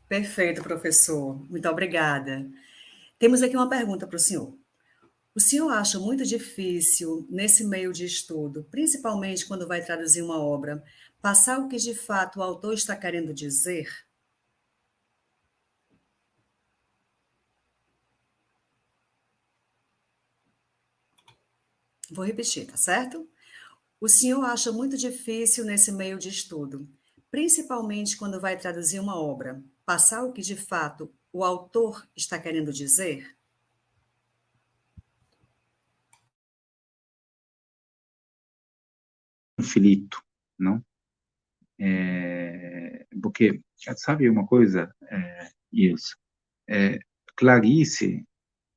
Perfeito, professor. Muito obrigada. Temos aqui uma pergunta para o senhor. O senhor acha muito difícil, nesse meio de estudo, principalmente quando vai traduzir uma obra, passar o que de fato o autor está querendo dizer? Vou repetir, tá certo? O senhor acha muito difícil, nesse meio de estudo, principalmente quando vai traduzir uma obra, passar o que de fato o autor está querendo dizer? Conflito, não? Porque, sabe uma coisa, isso, Clarice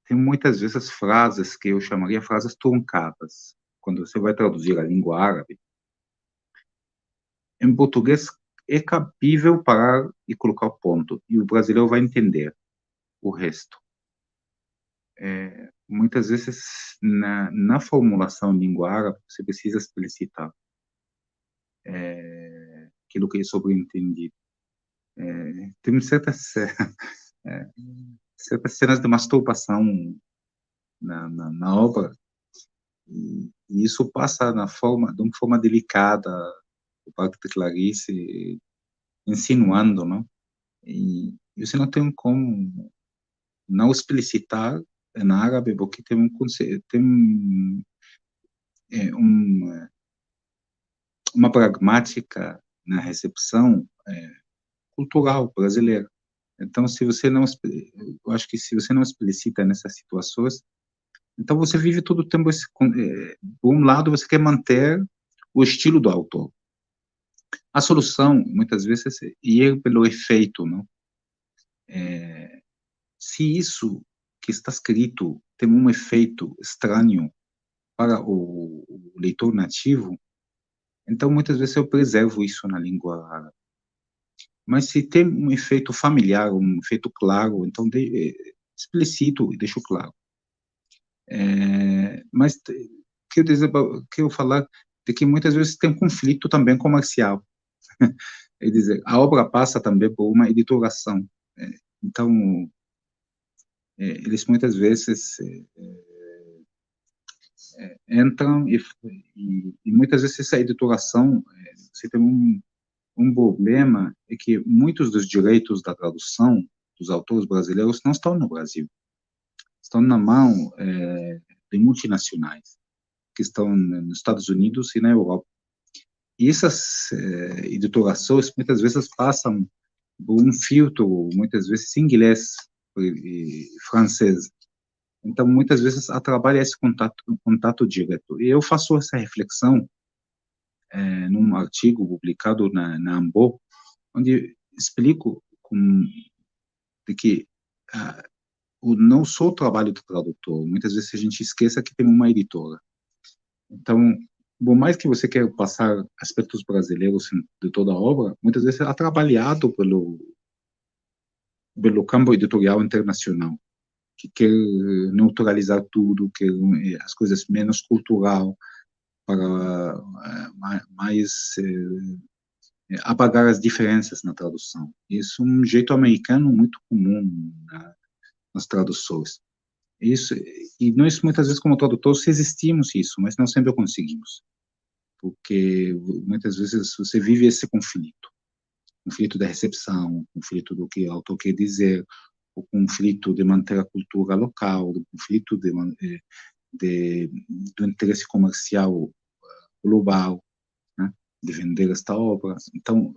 tem muitas vezes frases que eu chamaria frases truncadas. Quando você vai traduzir a língua árabe, em português é cabível parar e colocar o ponto, e o brasileiro vai entender o resto. Muitas vezes, na formulação em língua árabe, você precisa explicitar aquilo que é sobreentendido. Tem certas cenas de masturbação na obra, e isso passa de uma forma delicada, por parte de Clarice, insinuando, não? E você não tem como não explicitar em árabe, porque tem uma pragmática na recepção cultural brasileira. Então, eu acho que se você não explicita nessas situações, então você vive todo o tempo por um lado, você quer manter o estilo do autor. A solução, muitas vezes, é ir pelo efeito, não? Se isso que está escrito tem um efeito estranho para o leitor nativo, então muitas vezes eu preservo isso na língua árabe. Mas se tem um efeito familiar, um efeito claro, então explicito e deixo claro. Mas quero falar de que muitas vezes tem um conflito também comercial. É dizer, a obra passa também por uma editoração. Então, eles muitas vezes entram e muitas vezes essa editoração, você tem um problema, é que muitos dos direitos da tradução dos autores brasileiros não estão no Brasil, estão na mão de multinacionais, que estão nos Estados Unidos e na Europa. E essas editorações muitas vezes passam por um filtro, muitas vezes inglês e francês. Então, muitas vezes, atrapalha esse contato direto. E eu faço essa reflexão num artigo publicado na Ambo, onde explico de que não só o trabalho do tradutor, muitas vezes a gente esquece que tem uma editora. Então, por mais que você queira passar aspectos brasileiros de toda a obra, muitas vezes é atrapalhado pelo campo editorial internacional, que quer neutralizar tudo, quer as coisas menos cultural, para mais apagar as diferenças na tradução. Isso é um jeito americano muito comum nas traduções. Isso, e nós, muitas vezes, como tradutores, resistimos isso, mas não sempre conseguimos, porque muitas vezes você vive esse conflito da recepção, o conflito do que o autor quer dizer, o conflito de manter a cultura local, o conflito do interesse comercial global, né, de vender esta obra. Então,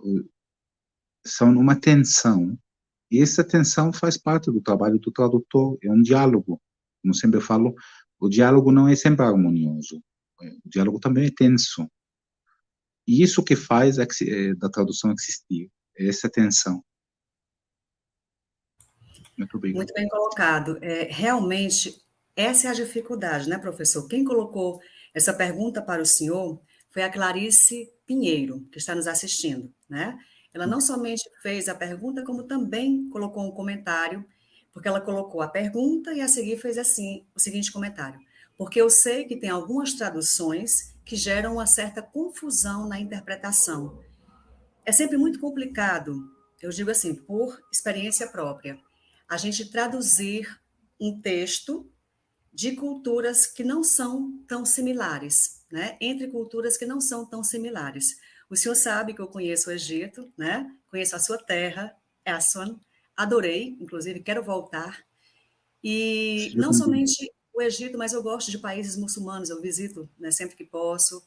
são uma tensão, e essa tensão faz parte do trabalho do tradutor, é um diálogo. Como sempre falo, o diálogo não é sempre harmonioso, o diálogo também é tenso. E isso que faz da tradução existir, é essa tensão. Muito bem. Muito bem colocado. Realmente, essa é a dificuldade, né, professor? Quem colocou essa pergunta para o senhor foi a Clarice Pinheiro, que está nos assistindo, né? Ela não somente fez a pergunta, como também colocou um comentário, porque ela colocou a pergunta e a seguir fez assim, o seguinte comentário: porque eu sei que tem algumas traduções que geram uma certa confusão na interpretação. É sempre muito complicado, eu digo assim, por experiência própria, a gente traduzir um texto de culturas que não são tão similares, né? Entre culturas que não são tão similares. O senhor sabe que eu conheço o Egito, né? Conheço a sua terra, Aswan, adorei, inclusive quero voltar. E não somente o Egito, mas eu gosto de países muçulmanos, eu visito, né, sempre que posso,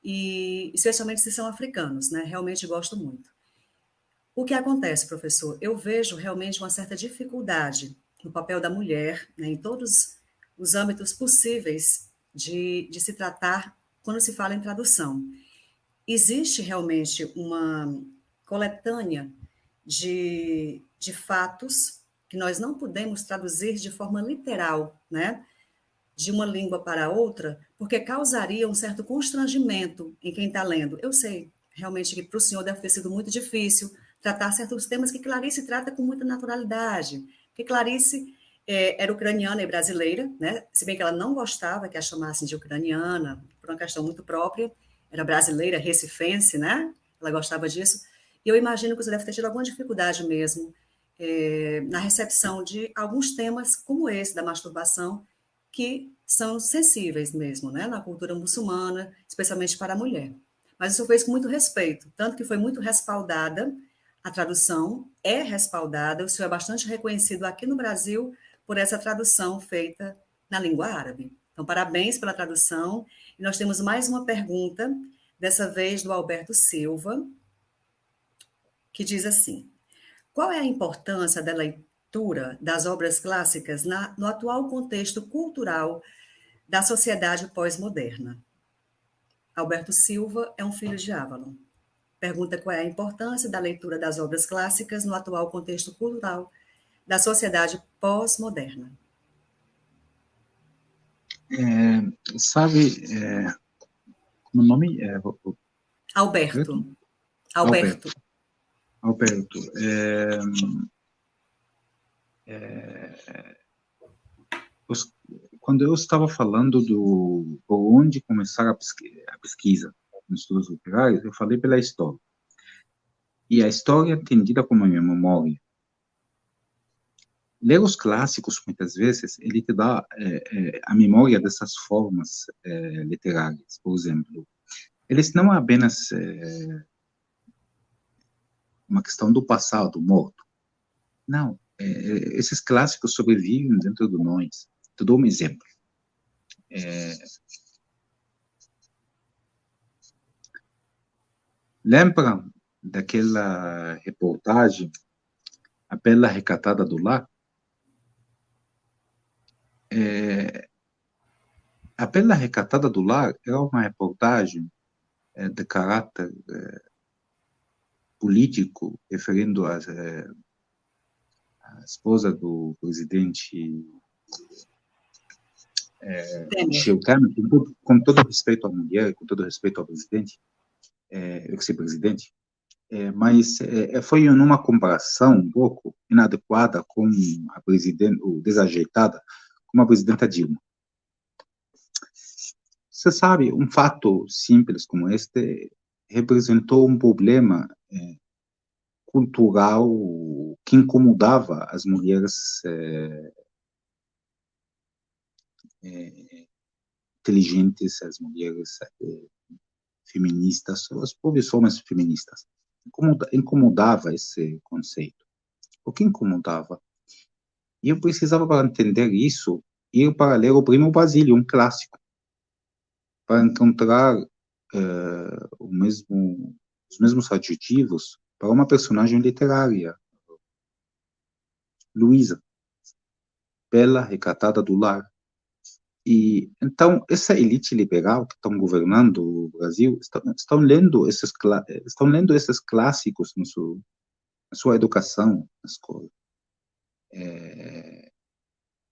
e especialmente se são africanos, né? Realmente gosto muito. O que acontece, professor? Eu vejo realmente uma certa dificuldade no papel da mulher, né, em todos os âmbitos possíveis de se tratar quando se fala em tradução. Existe realmente uma coletânea de fatos que nós não podemos traduzir de forma literal, né, de uma língua para outra, porque causaria um certo constrangimento em quem está lendo. Eu sei, realmente, que para o senhor deve ter sido muito difícil tratar certos temas que Clarice trata com muita naturalidade. Porque Clarice era ucraniana e brasileira, né? Se bem que ela não gostava que a chamassem de ucraniana, por uma questão muito própria, era brasileira, recifense, né? Ela gostava disso. E eu imagino que você deve ter tido alguma dificuldade mesmo na recepção de alguns temas como esse, da masturbação, que são sensíveis mesmo, né, na cultura muçulmana, especialmente para a mulher. Mas isso fez com muito respeito, tanto que foi muito respaldada, a tradução é respaldada, o senhor é bastante reconhecido aqui no Brasil por essa tradução feita na língua árabe. Então, parabéns pela tradução. E nós temos mais uma pergunta, dessa vez do Alberto Silva, que diz assim: qual é a importância da leitura das obras clássicas no atual contexto cultural da sociedade pós-moderna? Alberto Silva é um filho de Avalon. Pergunta qual é a importância da leitura das obras clássicas no atual contexto cultural da sociedade pós-moderna. Sabe, o nome é... Alberto. Alberto. Quando eu estava falando por onde começar a pesquisa nos estudos literários, eu falei pela história. E a história é entendida como a minha memória. ler os clássicos, muitas vezes, ele te dá a memória dessas formas literárias. Por exemplo, eles não é apenas uma questão do passado morto. Não, esses clássicos sobrevivem dentro de nós. Te dou um exemplo. Lembra daquela reportagem, A Bela Recatada do Lar? A Bela Recatada do Lar é uma reportagem de caráter político, referindo à esposa do presidente Temer. Michel Temer, com todo respeito à mulher, com todo respeito ao presidente, ex-presidente, mas foi numa comparação um pouco inadequada com a presidente, ou desajeitada, com a presidenta Dilma. Você sabe, um fato simples como este representou um problema cultural que incomodava as mulheres inteligentes, as mulheres feministas, os próprios homens feministas. Incomodava esse conceito. O que incomodava? E eu precisava, para entender isso, ir para ler o Primo Basílio, um clássico, para encontrar os mesmos adjetivos para uma personagem literária, Luísa, bela, recatada do lar. E então essa elite liberal que estão governando o Brasil estão lendo esses clássicos na sua educação na escola.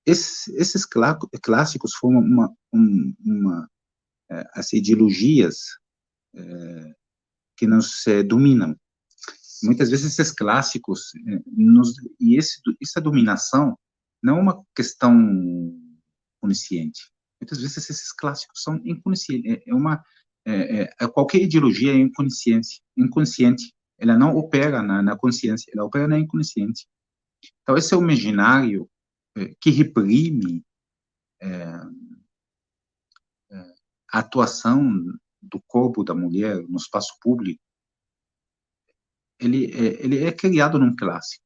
Esses clássicos formam as ideologias que nos dominam. Muitas vezes esses clássicos essa dominação não é uma questão consciente. Muitas vezes esses clássicos são inconscientes. Qualquer ideologia é inconsciente. Ela não opera na consciência, ela opera na inconsciente. Então esse é o imaginário que reprime a atuação do corpo da mulher no espaço público. Ele é criado num clássico.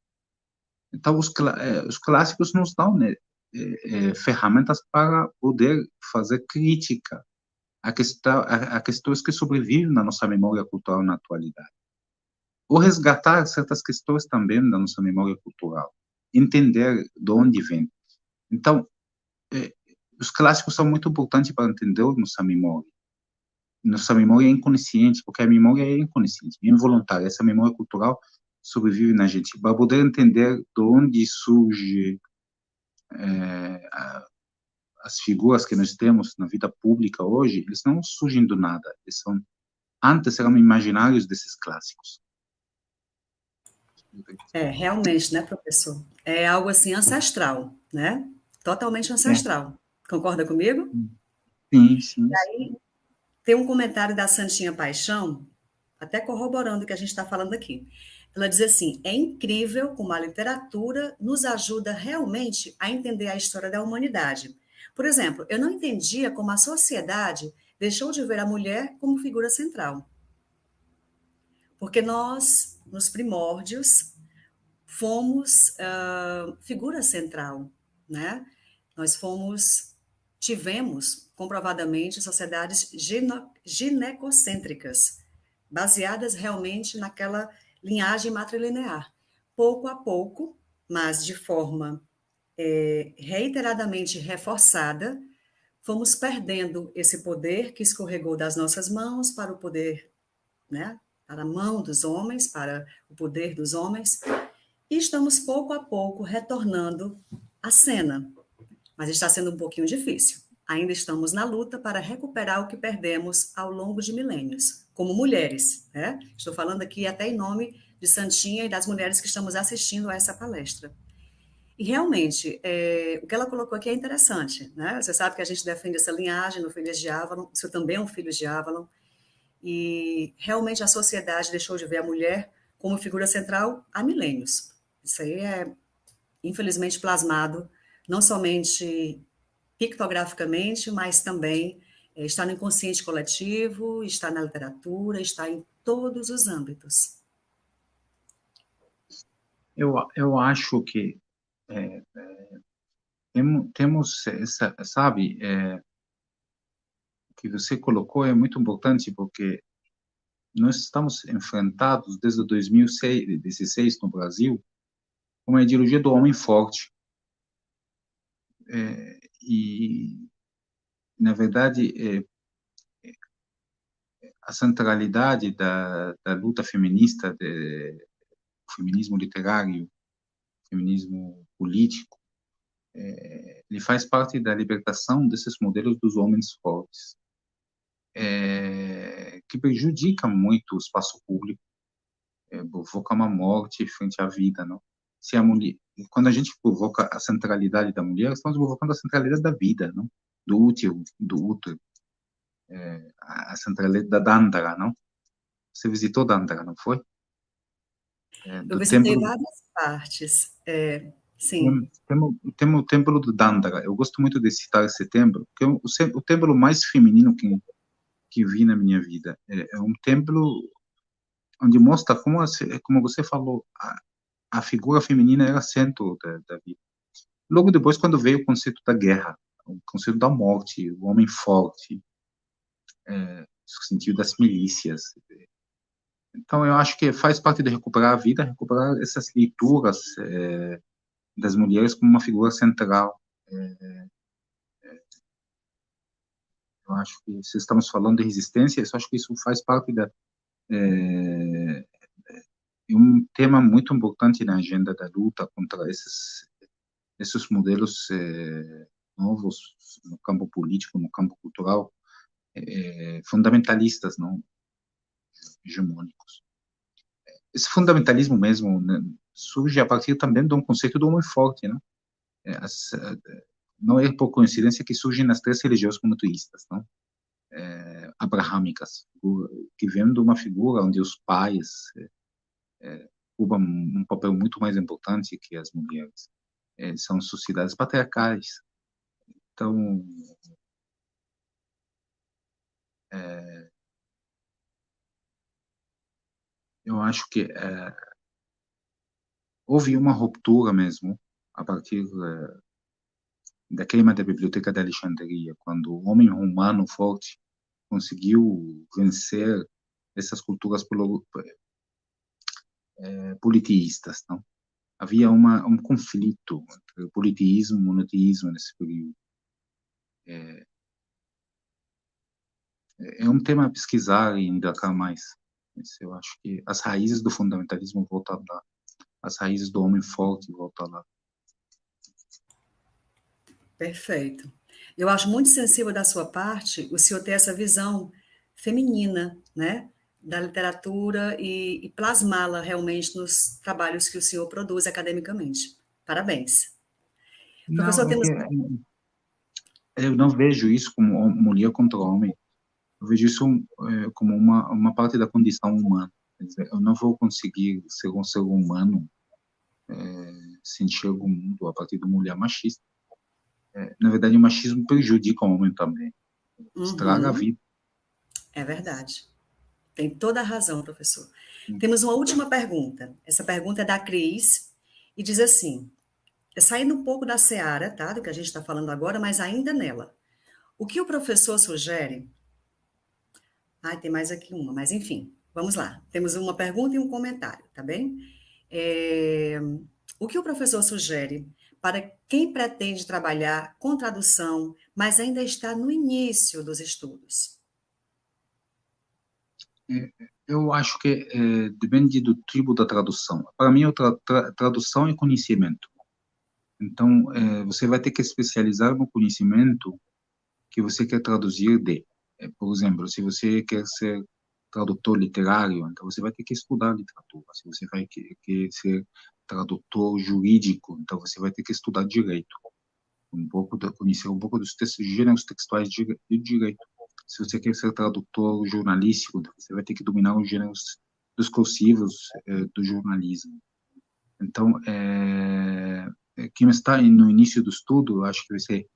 Então, os clássicos nos dão ferramentas para poder fazer crítica a questões que sobrevivem na nossa memória cultural na atualidade. Ou resgatar certas questões também da nossa memória cultural. Entender de onde vem. Então, os clássicos são muito importantes para entender nossa memória. Nossa memória é inconsciente, porque a memória é inconsciente, é involuntária. Essa memória cultural sobrevive na gente, para poder entender de onde surge as figuras que nós temos na vida pública hoje. Eles não surgem do nada, antes eram imaginários desses clássicos. Realmente, né, professor? É algo assim ancestral, né? Totalmente ancestral. Concorda comigo? Sim, sim. Aí, tem um comentário da Santinha Paixão, até corroborando o que a gente está falando aqui. Ela diz assim: é incrível como a literatura nos ajuda realmente a entender a história da humanidade. Por exemplo, eu não entendia como a sociedade deixou de ver a mulher como figura central. Porque nós, nos primórdios, fomos figura central, né? Nós tivemos comprovadamente sociedades ginecocêntricas, baseadas realmente naquela linhagem matrilinear. Pouco a pouco, mas de forma reiteradamente reforçada, fomos perdendo esse poder que escorregou das nossas mãos para o poder, né? Para a mão dos homens, para o poder dos homens, e estamos pouco a pouco retornando à cena, mas está sendo um pouquinho difícil. Ainda estamos na luta para recuperar o que perdemos ao longo de milênios, como mulheres, né? Estou falando aqui até em nome de Santinha e das mulheres que estamos assistindo a essa palestra. E realmente, o que ela colocou aqui é interessante, né? Você sabe que a gente defende essa linhagem no Filhos de Avalon, o senhor também é um filho de Avalon, e realmente a sociedade deixou de ver a mulher como figura central há milênios. Isso aí infelizmente plasmado, não somente pictograficamente, mas também está no inconsciente coletivo, está na literatura, está em todos os âmbitos. Eu acho que é, temos essa, sabe, o que você colocou é muito importante, porque nós estamos enfrentados desde 2016 no Brasil com a ideologia do homem forte. E, na verdade, a centralidade da luta feminista, do feminismo literário, feminismo político, ele faz parte da libertação desses modelos dos homens fortes, que prejudica muito o espaço público, provoca uma morte frente à vida, não? Se a mulher, quando a gente provoca a centralidade da mulher, estamos provocando a centralidade da vida, não? Do útero, a centralidade da Dandara, não? Você visitou Dandara, não foi? Eu Do visitei templo, várias partes, sim. temos o templo do Dandara. Eu gosto muito de citar esse templo, porque é o templo mais feminino que vi na minha vida. É um templo onde mostra como você falou, a figura feminina era centro da vida. Logo depois, quando veio o conceito da guerra, o conceito da morte, o homem forte, o sentido das milícias. Então, eu acho que faz parte de recuperar a vida, recuperar essas leituras das mulheres como uma figura central. Eu acho que, se estamos falando de resistência, eu acho que isso faz parte de um tema muito importante na agenda da luta contra esses modelos novos no campo político, no campo cultural, fundamentalistas, não hegemônicos. Esse fundamentalismo mesmo, né, surge a partir também de um conceito do homem forte, né? Não é por coincidência que surgem nas três religiões monoteístas, não? Abrahâmicas, que vêm de uma figura onde os pais ocupam um papel muito mais importante que as mulheres. São sociedades patriarcais. Então, eu acho que houve uma ruptura mesmo a partir da queima da Biblioteca de Alexandria, quando o homem romano forte conseguiu vencer essas culturas politeístas, não? Havia um conflito entre politeísmo e monoteísmo nesse período. É um tema a pesquisar e indagar mais. Eu acho que as raízes do fundamentalismo voltam lá, as raízes do homem forte voltam lá. Perfeito. Eu acho muito sensível da sua parte o senhor ter essa visão feminina, né, da literatura e plasmá-la realmente nos trabalhos que o senhor produz academicamente. Parabéns. Não, Professor, temos. eu não vejo isso como mulher contra homem. Eu vejo isso como uma parte da condição humana. Quer dizer, eu não vou conseguir ser um ser humano se enxergo o mundo a partir de uma mulher machista. Na verdade, o machismo prejudica o homem também. Estraga a Uhum, vida. é verdade. Tem toda a razão, professor. Temos uma última pergunta. Essa pergunta é da Cris e diz assim: saindo um pouco da seara, tá, do que a gente está falando agora, mas ainda nela. O que o professor sugere? Tem mais aqui uma, mas enfim, vamos lá. Temos uma pergunta e um comentário, tá bem? É, o que o professor sugere para quem pretende trabalhar com tradução, mas ainda está no início dos estudos? Eu acho que depende do tipo da tradução. Para mim, tradução é conhecimento. Então, você vai ter que especializar no conhecimento que você quer traduzir de. Por exemplo, se você quer ser tradutor literário, então você vai ter que estudar literatura. Se você vai querer ser tradutor jurídico, então você vai ter que estudar direito, conhecer um pouco dos gêneros textuais de direito. Se você quer ser tradutor jornalístico, então você vai ter que dominar os gêneros discursivos do jornalismo. Então, quem está no início do estudo, acho que você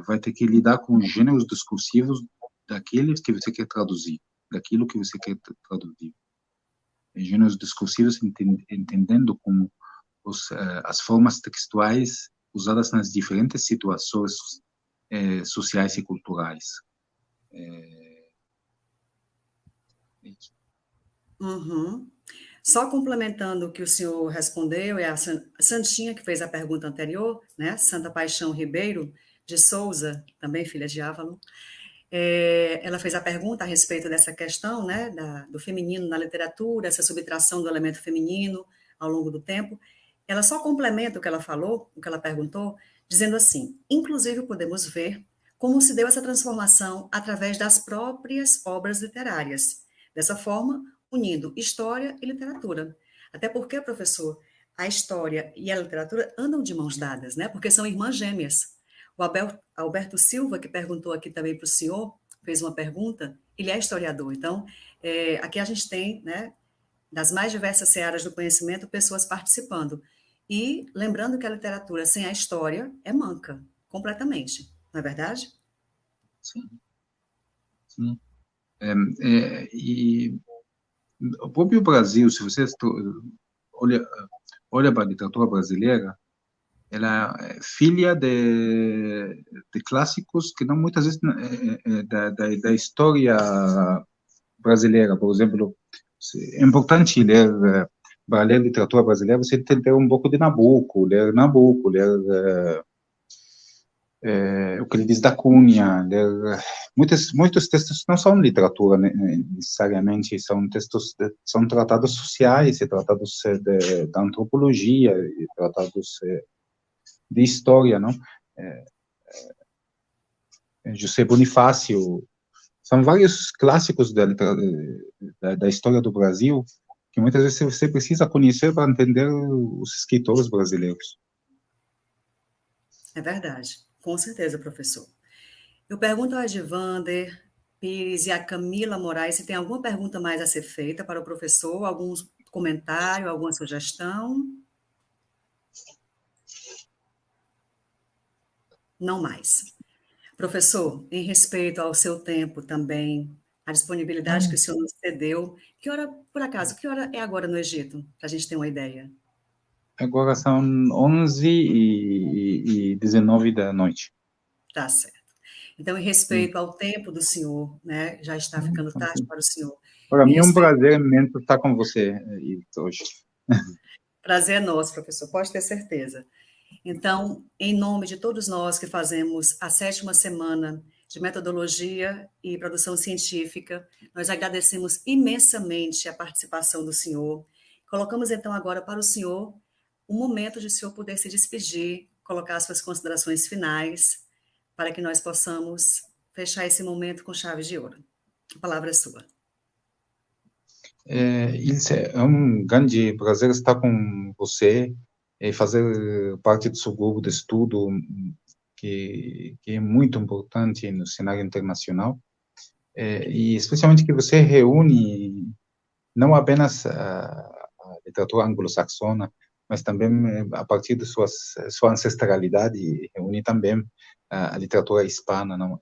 vai ter que lidar com os gêneros discursivos daqueles que você quer traduzir, daquilo que você quer traduzir. Gêneros discursivos entendendo como as formas textuais usadas nas diferentes situações sociais e culturais. Uhum. Só complementando o que o senhor respondeu, é a Santinha que fez a pergunta anterior, né? Santa Paixão Ribeiro de Souza, também filha de Ávalo. Ela fez a pergunta a respeito dessa questão, né, do feminino na literatura, essa subtração do elemento feminino ao longo do tempo. Ela só complementa o que ela falou, o que ela perguntou, dizendo assim: inclusive podemos ver como se deu essa transformação através das próprias obras literárias. Dessa forma, unindo história e literatura. Até porque, professor, a história e a literatura andam de mãos dadas, né? Porque são irmãs gêmeas. O Alberto Silva, que perguntou aqui também para o senhor, fez uma pergunta, ele é historiador. Então, aqui a gente tem, né, das mais diversas searas do conhecimento, pessoas participando. E lembrando que a literatura sem a história é manca, completamente. Não é verdade? Sim. Sim. E o próprio Brasil, se você olha para a literatura brasileira, ela é filha de clássicos que não muitas vezes da história brasileira. Por exemplo, é importante ler, para ler literatura brasileira, você tem que ter um pouco de Nabucco, ler o que ele diz da Cunha, muitos textos não são literatura necessariamente, são textos, são tratados sociais, tratados da antropologia, tratados de história, não? José Bonifácio, são vários clássicos da história do Brasil que muitas vezes você precisa conhecer para entender os escritores brasileiros. É verdade, com certeza, professor. Eu pergunto a Edivander Pires e a Camila Moraes se tem alguma pergunta mais a ser feita para o professor, algum comentário, alguma sugestão. Não mais. Professor, em respeito ao seu tempo também, a disponibilidade que o senhor nos cedeu, que hora, por acaso, que hora é agora no Egito? Para a gente ter uma ideia. Agora são 11h19 da noite. Tá certo. Então, em respeito ao tempo do senhor, né, já está ficando tarde para o senhor. Para mim é um respeito... prazer imenso estar com você hoje. Prazer é nosso, professor, pode ter certeza. Então, em nome de todos nós que fazemos a 7ª semana de metodologia e produção científica, nós agradecemos imensamente a participação do senhor. Colocamos então agora para o senhor um momento de o senhor poder se despedir, colocar as suas considerações finais, para que nós possamos fechar esse momento com chave de ouro. A palavra é sua. Ilse, é um grande prazer estar com você e fazer parte do seu grupo de estudo, que é muito importante no cenário internacional, e especialmente que você reúne não apenas a literatura anglo-saxona, mas também, a partir de sua ancestralidade, reúne também a literatura hispana, não,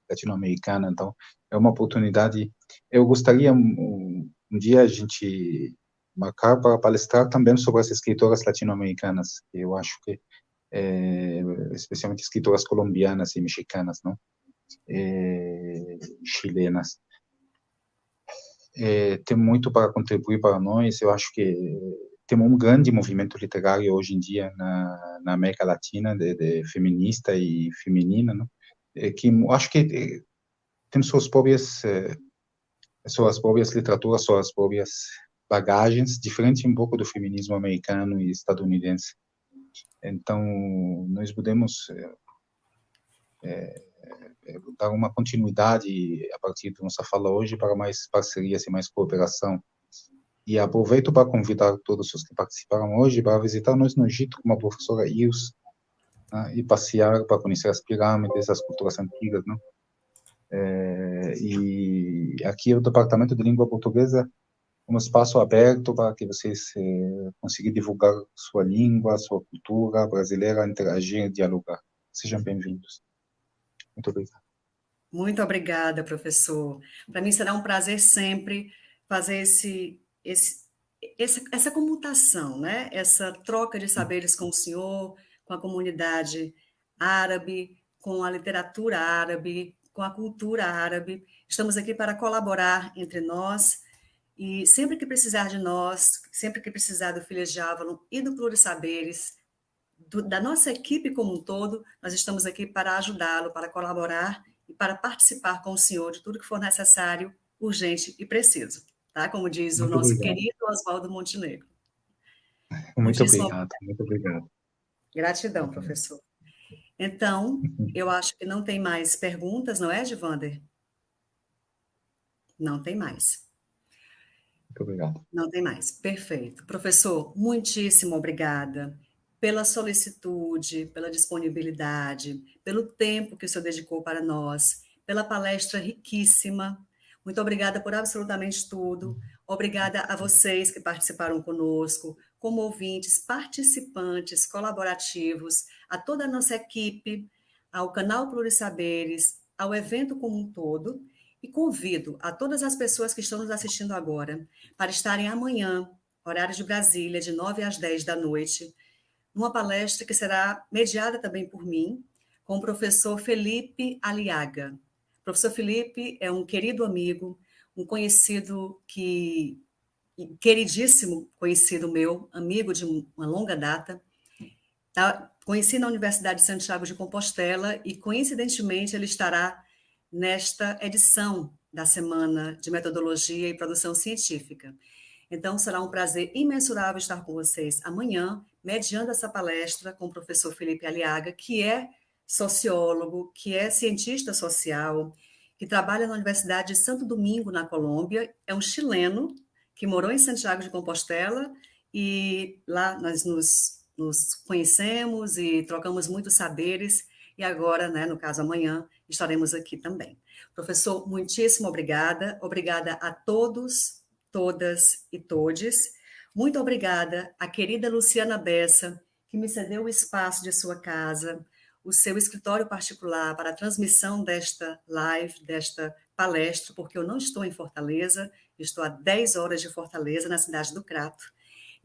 latino-americana. Então, é uma oportunidade. Eu gostaria um dia a gente marcar para palestrar também sobre as escritoras latino-americanas. Eu acho que, especialmente escritoras colombianas e mexicanas, não? Chilenas. Tem muito para contribuir para nós. Eu acho que tem um grande movimento literário hoje em dia na América Latina, de feminista e feminina, não? Que eu acho que tem suas próprias literaturas, suas próprias bagagens, diferente um pouco do feminismo americano e estadunidense. Então, nós podemos dar uma continuidade a partir da nossa fala hoje para mais parcerias e mais cooperação. E aproveito para convidar todos os que participaram hoje para visitar nós no Egito com a professora Ius, né, e passear para conhecer as pirâmides, as culturas antigas, não? E aqui o Departamento de Língua Portuguesa um espaço aberto para que vocês consigam divulgar sua língua, sua cultura brasileira, interagir, dialogar. Sejam bem-vindos. Muito obrigado. Muito obrigada, professor. Para mim será um prazer sempre fazer essa comutação, né? Essa troca de saberes com o senhor, com a comunidade árabe, com a literatura árabe, com a cultura árabe. Estamos aqui para colaborar entre nós e sempre que precisar de nós, sempre que precisar do Filhas de Avalon e do Plurisaberes, da nossa equipe como um todo, nós estamos aqui para ajudá-lo, para colaborar e para participar com o senhor de tudo que for necessário, urgente e preciso, tá? Como diz o Muito nosso obrigado. querido Oswaldo Montenegro. Muito Muitíssimo obrigado, muito obrigado. gratidão, professor. Então, eu acho que não tem mais perguntas, não é, Givander? Não tem mais. Muito obrigado. Não tem mais. Perfeito. Professor, muitíssimo obrigada pela solicitude, pela disponibilidade, pelo tempo que o senhor dedicou para nós, pela palestra riquíssima. Muito obrigada por absolutamente tudo. Obrigada a vocês que participaram conosco, como ouvintes, participantes, colaborativos, a toda a nossa equipe, ao canal Plurisaberes, ao evento como um todo, e convido a todas as pessoas que estão nos assistindo agora para estarem amanhã, horário de Brasília, de 9 às 10 da noite, numa palestra que será mediada também por mim, com o professor Felipe Aliaga. O professor Felipe é um querido amigo, um conhecido queridíssimo conhecido meu, amigo de uma longa data. Conheci na Universidade de Santiago de Compostela e, coincidentemente, ele estará nesta edição da Semana de Metodologia e Produção Científica. Então, será um prazer imensurável estar com vocês amanhã, mediando essa palestra com o professor Felipe Aliaga, que é sociólogo, que é cientista social, que trabalha na Universidade de Santo Domingo, na Colômbia, é um chileno que morou em Santiago de Compostela e lá nós nos conhecemos e trocamos muitos saberes e agora, né, no caso amanhã, estaremos aqui também. Professor, muitíssimo obrigada. Obrigada a todos, todas e todes. Muito obrigada à querida Luciana Bessa, que me cedeu o espaço de sua casa, o seu escritório particular para a transmissão desta live, desta palestra, porque eu não estou em Fortaleza, estou a 10 horas de Fortaleza, na cidade do Crato.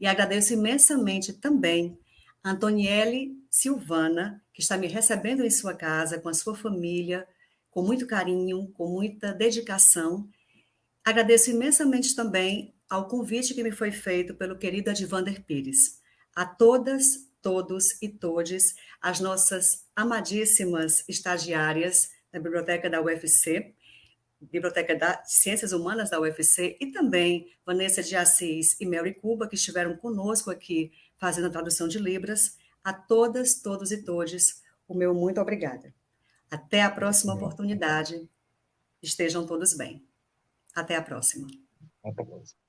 E agradeço imensamente também a Antoniele Silvana, que está me recebendo em sua casa, com a sua família, com muito carinho, com muita dedicação. Agradeço imensamente também ao convite que me foi feito pelo querido Advander Pires. A todas, todos e todes, as nossas amadíssimas estagiárias da Biblioteca da UFC, Biblioteca de Ciências Humanas da UFC, e também Vanessa de Assis e Mary Cuba, que estiveram conosco aqui fazendo a tradução de Libras. A todas, todos e todes, o meu muito obrigada. Até a próxima oportunidade. Estejam todos bem. Até a próxima. Até a próxima.